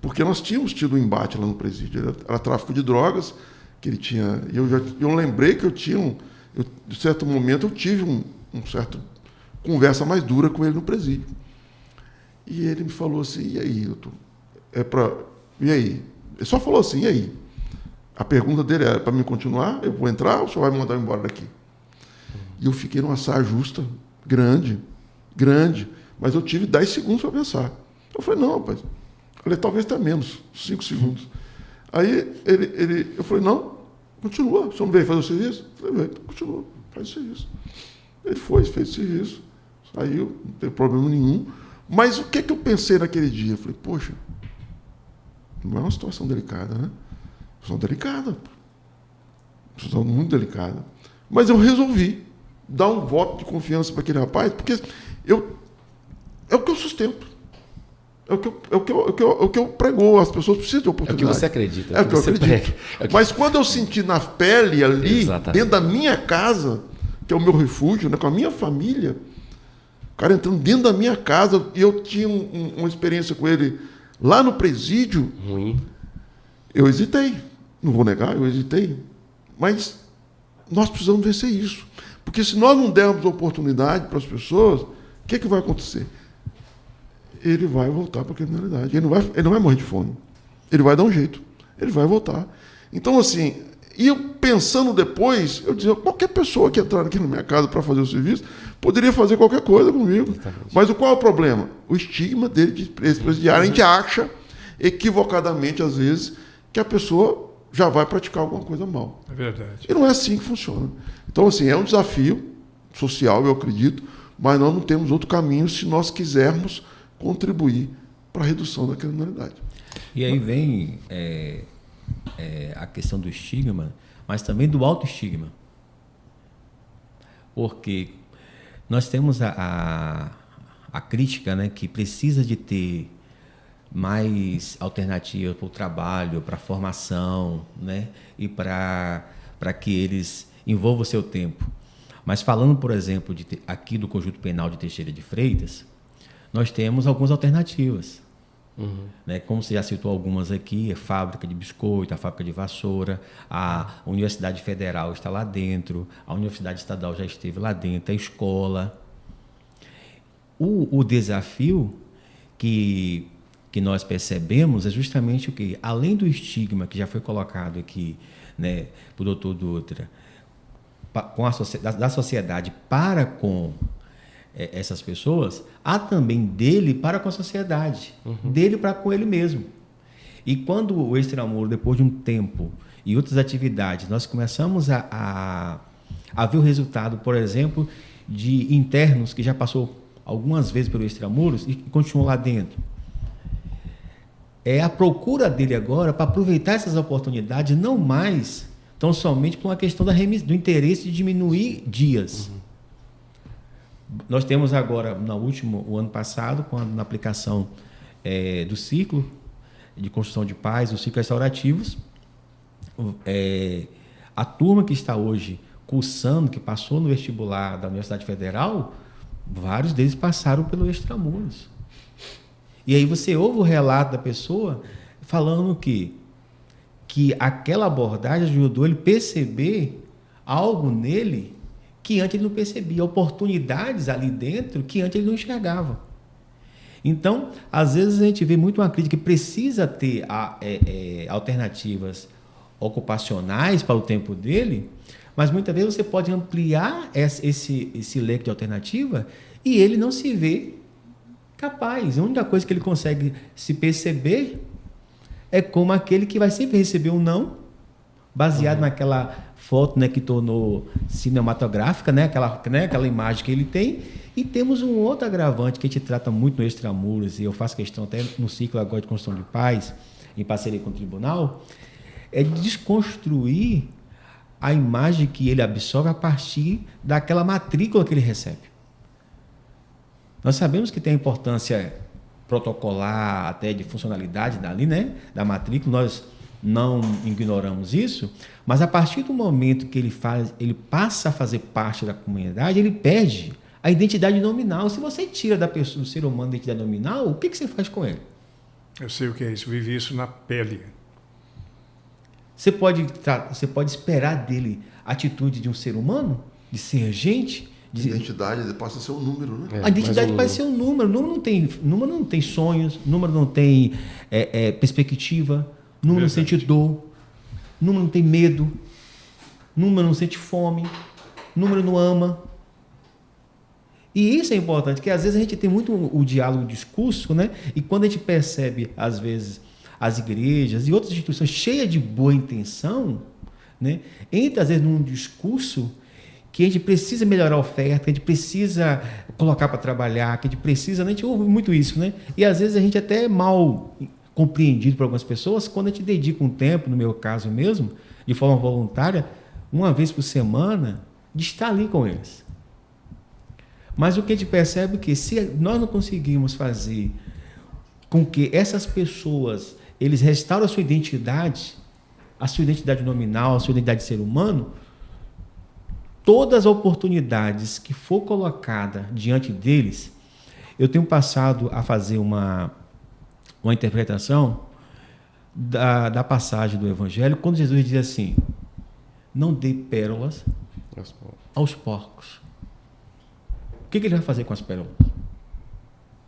Porque nós tínhamos tido um embate lá no presídio. Era tráfico de drogas, que ele tinha... Eu lembrei que de certo momento, eu tive um certo conversa mais dura com ele no presídio. E ele me falou assim, e aí, doutor? E aí? Ele só falou assim, e aí? A pergunta dele era, para mim continuar, eu vou entrar ou o senhor vai me mandar embora daqui? E eu fiquei numa saia justa, grande, mas eu tive 10 segundos para pensar. Eu falei, não, rapaz. Eu falei, talvez até menos, 5 segundos. Aí eu falei, não, continua. O senhor não veio fazer o serviço? Eu falei, continua, faz o serviço. Ele fez o serviço, saiu, não teve problema nenhum. Mas o que eu pensei naquele dia? Eu falei, poxa, não é uma situação delicada, né? Uma situação delicada. Uma situação muito delicada. Mas eu resolvi dar um voto de confiança para aquele rapaz, porque é o que eu sustento. É o que eu prego. As pessoas precisam de oportunidade. É o que você acredita. É o que eu acredito. Mas quando eu senti na pele ali, exatamente, dentro da minha casa, que é o meu refúgio, né, com a minha família, o cara entrando dentro da minha casa, e eu tinha uma experiência com ele lá no presídio, ruim. Eu hesitei. Não vou negar, eu hesitei. Mas nós precisamos vencer isso. Porque se nós não dermos oportunidade para as pessoas, o que vai acontecer? ele vai voltar para a criminalidade. Ele não vai morrer de fome. Ele vai dar um jeito. Ele vai voltar. Então, assim, e eu pensando depois, eu dizia, qualquer pessoa que entrar aqui na minha casa para fazer o serviço, poderia fazer qualquer coisa comigo. Exatamente. Mas qual é o problema? O estigma dele de presidiário. A gente acha, equivocadamente, às vezes, que a pessoa já vai praticar alguma coisa mal. É verdade. E não é assim que funciona. Então, assim, é um desafio social, eu acredito, mas nós não temos outro caminho se nós quisermos contribuir para a redução da criminalidade. E aí vem a questão do estigma, mas também do autoestigma. Porque nós temos a crítica, né, que precisa de ter mais alternativa para o trabalho, para a formação, né, e para que eles envolvam o seu tempo. Mas falando, por exemplo, aqui do Conjunto Penal de Teixeira de Freitas, nós temos algumas alternativas. Né? Como você já citou algumas aqui, a fábrica de biscoito, a fábrica de vassoura, a Universidade Federal está lá dentro, a Universidade Estadual já esteve lá dentro, a escola. O desafio que nós percebemos é justamente o que, além do estigma que já foi colocado aqui, né, por doutor Dutra, da sociedade para com essas pessoas, há também dele para com a sociedade, dele para com ele mesmo. E quando o extramuro, depois de um tempo e outras atividades, nós começamos a ver o resultado, por exemplo, de internos que já passou algumas vezes pelo extramuros e que continuam lá dentro. É a procura dele agora para aproveitar essas oportunidades, não mais tão somente por uma questão do interesse de diminuir dias. Nós temos agora, o ano passado, na aplicação do ciclo de construção de paz, os ciclos restaurativos, a turma que está hoje cursando, que passou no vestibular da Universidade Federal, vários deles passaram pelo extramuros. E aí você ouve o relato da pessoa falando que aquela abordagem ajudou ele a perceber algo nele que antes ele não percebia, oportunidades ali dentro que antes ele não enxergava. Então, às vezes a gente vê muito uma crítica que precisa ter alternativas ocupacionais para o tempo dele, mas muitas vezes você pode ampliar esse leque de alternativa e ele não se vê capaz. A única coisa que ele consegue se perceber é como aquele que vai sempre receber um não, baseado naquela foto, né, que tornou cinematográfica, né, aquela imagem que ele tem. E temos um outro agravante que a gente trata muito no extramuros, e eu faço questão até no ciclo agora de construção de paz, em parceria com o tribunal, é desconstruir a imagem que ele absorve a partir daquela matrícula que ele recebe. Nós sabemos que tem a importância protocolar, até de funcionalidade dali, né, da matrícula, nós não ignoramos isso, mas a partir do momento que ele passa a fazer parte da comunidade, ele perde a identidade nominal. Se você tira do ser humano a identidade nominal, o que você faz com ele? Eu sei o que é isso, eu vivi isso na pele. Você pode esperar dele a atitude de um ser humano, de ser gente. A identidade passa a ser um número, né? A identidade pode ser um número. Número não tem sonhos, número não tem perspectiva, número não sente dor, número não tem medo, número não sente fome, número não ama. E isso é importante, porque às vezes a gente tem muito o diálogo, o discurso, né? E quando a gente percebe, às vezes, as igrejas e outras instituições cheias de boa intenção, né? Entra, às vezes, num discurso que a gente precisa melhorar a oferta, que a gente precisa colocar para trabalhar, que a gente precisa... Né? A gente ouve muito isso, né? E às vezes a gente até é mal compreendido por algumas pessoas quando a gente dedica um tempo, no meu caso mesmo, de forma voluntária, uma vez por semana, de estar ali com eles. Mas o que a gente percebe é que se nós não conseguimos fazer com que essas pessoas, eles restaurem a sua identidade nominal, a sua identidade de ser humano, todas as oportunidades que for colocada diante deles, eu tenho passado a fazer uma interpretação da passagem do Evangelho, quando Jesus diz assim: não dê pérolas aos porcos. O que ele vai fazer com as pérolas?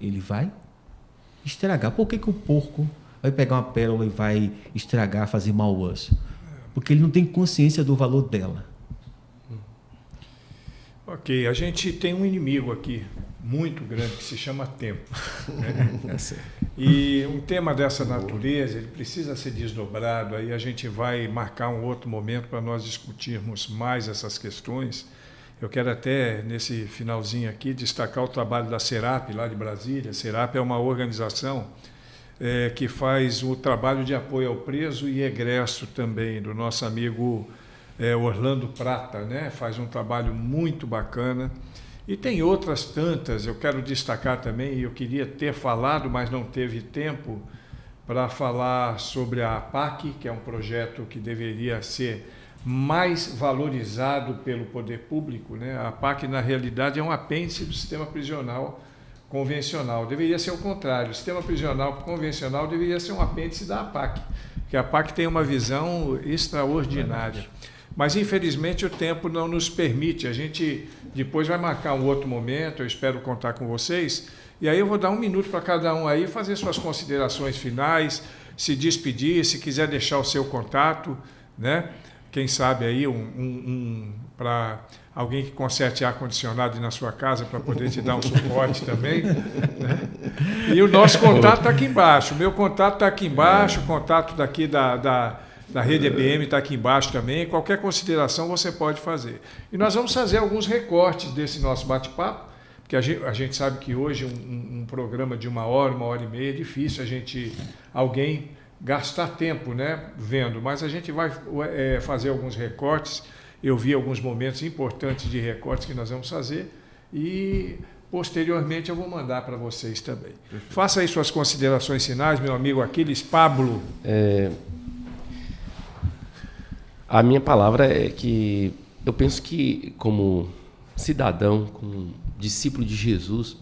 Ele vai estragar. Por que o porco vai pegar uma pérola e vai estragar, fazer mau uso? Porque ele não tem consciência do valor dela. Ok, a gente tem um inimigo aqui, muito grande, que se chama tempo. Né? E um tema dessa natureza, ele precisa ser desdobrado, aí a gente vai marcar um outro momento para nós discutirmos mais essas questões. Eu quero até, nesse finalzinho aqui, destacar o trabalho da Serap, lá de Brasília. A Serap é uma organização que faz o trabalho de apoio ao preso e egresso também, do nosso amigo Orlando Prata, né? Faz um trabalho muito bacana. E tem outras tantas, eu quero destacar também, e eu queria ter falado, mas não teve tempo, para falar sobre a APAC, que é um projeto que deveria ser mais valorizado pelo poder público, né? A APAC, na realidade, é um apêndice do sistema prisional convencional. Deveria ser o contrário. O sistema prisional convencional deveria ser um apêndice da APAC, porque a APAC tem uma visão extraordinária. Mas, infelizmente, o tempo não nos permite. A gente depois vai marcar um outro momento, eu espero contar com vocês, e aí eu vou dar 1 minuto para cada um aí fazer suas considerações finais, se despedir, se quiser deixar o seu contato, né? Quem sabe aí para alguém que conserte ar-condicionado na sua casa para poder te dar um suporte também. Né? E o nosso contato está aqui embaixo. O meu contato está aqui embaixo, o contato daqui da Rede EBM está aqui embaixo também. Qualquer consideração você pode fazer. E nós vamos fazer alguns recortes desse nosso bate-papo, porque a gente sabe que hoje um programa de 1 hora, 1h30 é difícil alguém gastar tempo, né, vendo, mas a gente vai fazer alguns recortes. Eu vi alguns momentos importantes de recortes que nós vamos fazer e posteriormente eu vou mandar para vocês também. Perfeito. Faça aí suas considerações finais, meu amigo Aquiles. Pablo. A minha palavra é que eu penso que, como cidadão, como discípulo de Jesus,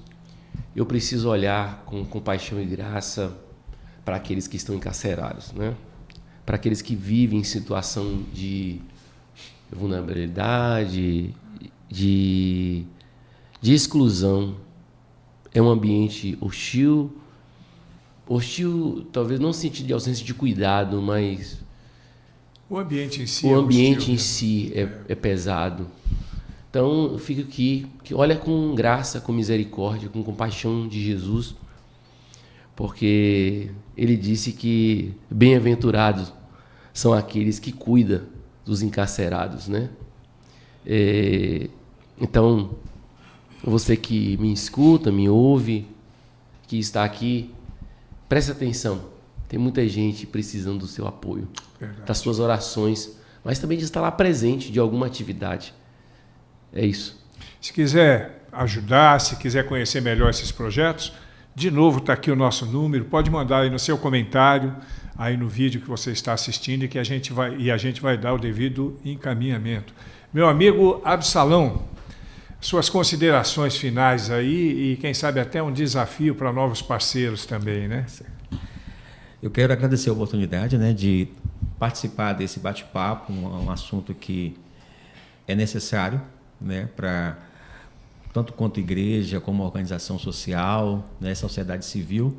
eu preciso olhar com compaixão e graça para aqueles que estão encarcerados, né? Para aqueles que vivem em situação de vulnerabilidade, de exclusão. É um ambiente hostil, talvez não no sentido de ausência de cuidado, mas o ambiente em si o ambiente em si é pesado. Então, eu fico aqui, que olha com graça, com misericórdia, com compaixão de Jesus, porque ele disse que bem-aventurados são aqueles que cuidam dos encarcerados, né? Então, você que me escuta, me ouve, que está aqui, preste atenção. Tem muita gente precisando do seu apoio, das suas orações, mas também de estar lá presente de alguma atividade. É isso. Se quiser ajudar, se quiser conhecer melhor esses projetos, de novo está aqui o nosso número, pode mandar aí no seu comentário, aí no vídeo que você está assistindo, e a gente vai dar o devido encaminhamento. Meu amigo Absalão, suas considerações finais aí e quem sabe até um desafio para novos parceiros também, né? Eu quero agradecer a oportunidade, né, de participar desse bate-papo, um assunto que é necessário, né, para tanto quanto igreja, como organização social, né, sociedade civil.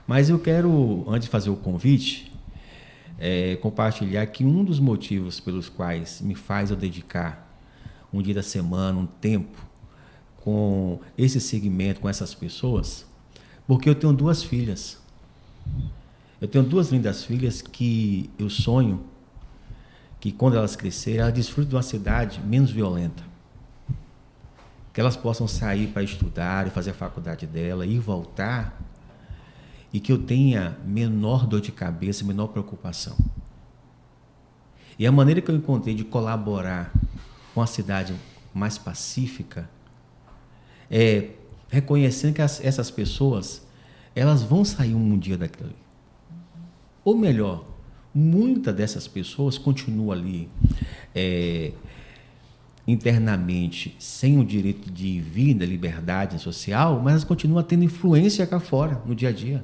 Mas eu quero, antes de fazer o convite, compartilhar que um dos motivos pelos quais me faz eu dedicar um dia da semana, um tempo, com esse segmento, com essas pessoas, porque eu tenho 2 filhas. Eu tenho 2 lindas filhas que eu sonho que quando elas crescerem, elas desfrutem de uma cidade menos violenta. Que elas possam sair para estudar e fazer a faculdade dela e voltar, e que eu tenha menor dor de cabeça, menor preocupação. E a maneira que eu encontrei de colaborar com a cidade mais pacífica é reconhecendo que essas pessoas, elas vão sair um dia daquilo ali. Ou melhor, muitas dessas pessoas continuam ali internamente sem o direito de vida, liberdade social, mas elas continuam tendo influência cá fora, no dia a dia.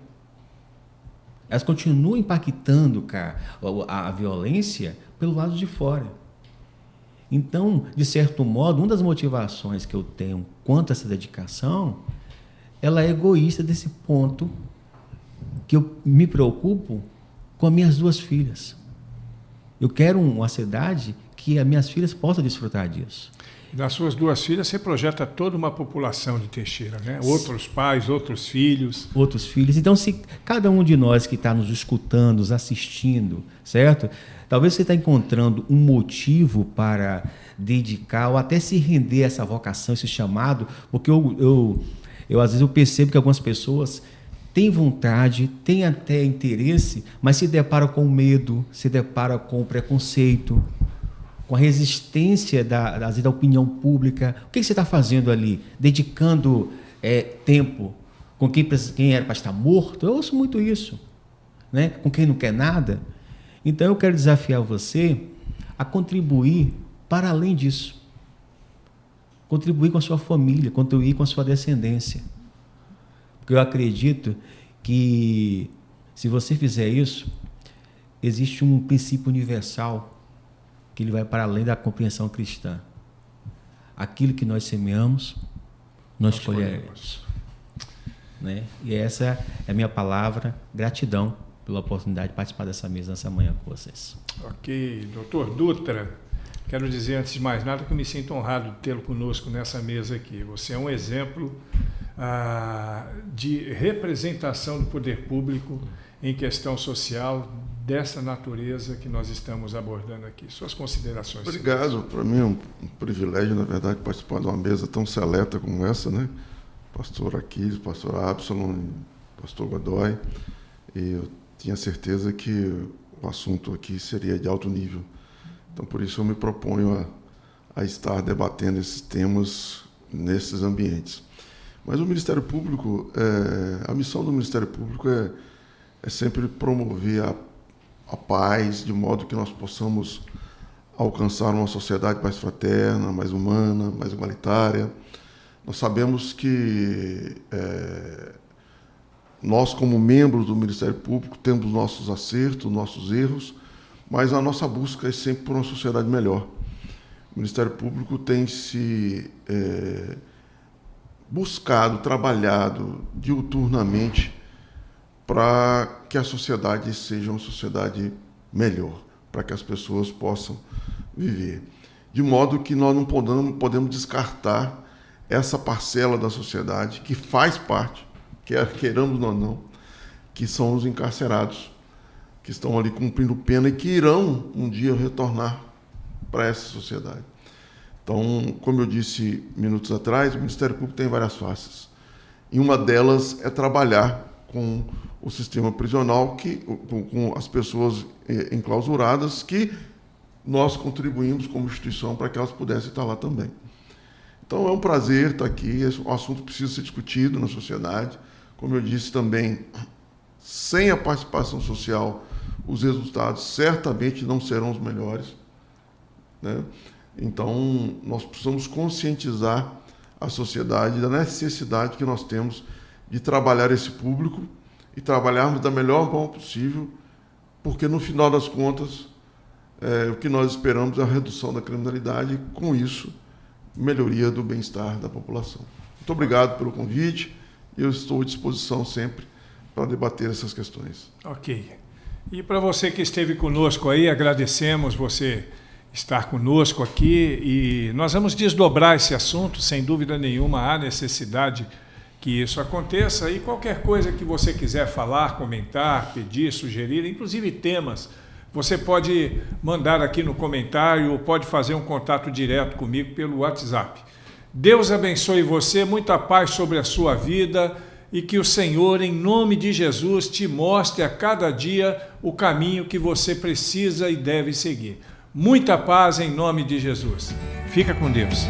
Elas continuam impactando a violência pelo lado de fora. Então, de certo modo, uma das motivações que eu tenho quanto a essa dedicação ela é egoísta desse ponto que eu me preocupo com as minhas 2 filhas. Eu quero uma cidade que as minhas filhas possam desfrutar disso. Das suas 2 filhas, você projeta toda uma população de Teixeira, né? Outros pais, outros filhos. Outros filhos. Então, se cada um de nós que está nos escutando, nos assistindo, certo? Talvez você está encontrando um motivo para dedicar ou até se render a essa vocação, esse chamado, porque às vezes eu percebo que algumas pessoas têm vontade, têm até interesse, mas se deparam com medo, se deparam com preconceito, com a resistência da opinião pública. O que você está fazendo ali? Dedicando tempo com quem era para estar morto? Eu ouço muito isso, né? Com quem não quer nada. Então eu quero desafiar você a contribuir para além disso. Contribuir com a sua família, contribuir com a sua descendência. Porque eu acredito que se você fizer isso, existe um princípio universal que ele vai para além da compreensão cristã. Aquilo que nós semeamos, nós colheremos. Né? E essa é a minha palavra, gratidão pela oportunidade de participar dessa mesa nessa manhã com vocês. Ok, doutor Dutra, quero dizer antes de mais nada que eu me sinto honrado de tê-lo conosco nessa mesa aqui. Você é um exemplo de representação do poder público em questão social dessa natureza que nós estamos abordando aqui. Suas considerações. Obrigado. Para mim é um privilégio, na verdade, participar de uma mesa tão seleta como essa, né? Pastor Aquiles, pastor Absalom, pastor Godoy. E eu tinha certeza que o assunto aqui seria de alto nível. Então, por isso eu me proponho a estar debatendo esses temas nesses ambientes. Mas o Ministério Público, a missão do Ministério Público é sempre promover a paz, de modo que nós possamos alcançar uma sociedade mais fraterna, mais humana, mais igualitária. Nós sabemos que nós, como membros do Ministério Público, temos nossos acertos, nossos erros, mas a nossa busca é sempre por uma sociedade melhor. O Ministério Público tem se buscado, trabalhado diuturnamente para que a sociedade seja uma sociedade melhor, para que as pessoas possam viver. De modo que nós não podemos descartar essa parcela da sociedade que faz parte, quer queiramos ou não, que são os encarcerados, que estão ali cumprindo pena e que irão um dia retornar para essa sociedade. Então, como eu disse minutos atrás, o Ministério Público tem várias faces. E uma delas é trabalhar com o sistema prisional, com as pessoas enclausuradas, que nós contribuímos como instituição para que elas pudessem estar lá também. Então, é um prazer estar aqui. O assunto precisa ser discutido na sociedade. Como eu disse também, sem a participação social, os resultados certamente não serão os melhores, né? Então, nós precisamos conscientizar a sociedade da necessidade que nós temos de trabalhar esse público e trabalharmos da melhor forma possível, porque, no final das contas, o que nós esperamos é a redução da criminalidade e, com isso, melhoria do bem-estar da população. Muito obrigado pelo convite e eu estou à disposição sempre para debater essas questões. Ok. E para você que esteve conosco aí, agradecemos você estar conosco aqui e nós vamos desdobrar esse assunto, sem dúvida nenhuma, há necessidade que isso aconteça e qualquer coisa que você quiser falar, comentar, pedir, sugerir, inclusive temas, você pode mandar aqui no comentário ou pode fazer um contato direto comigo pelo WhatsApp. Deus abençoe você, muita paz sobre a sua vida e que o Senhor, em nome de Jesus, te mostre a cada dia o caminho que você precisa e deve seguir. Muita paz em nome de Jesus. Fica com Deus.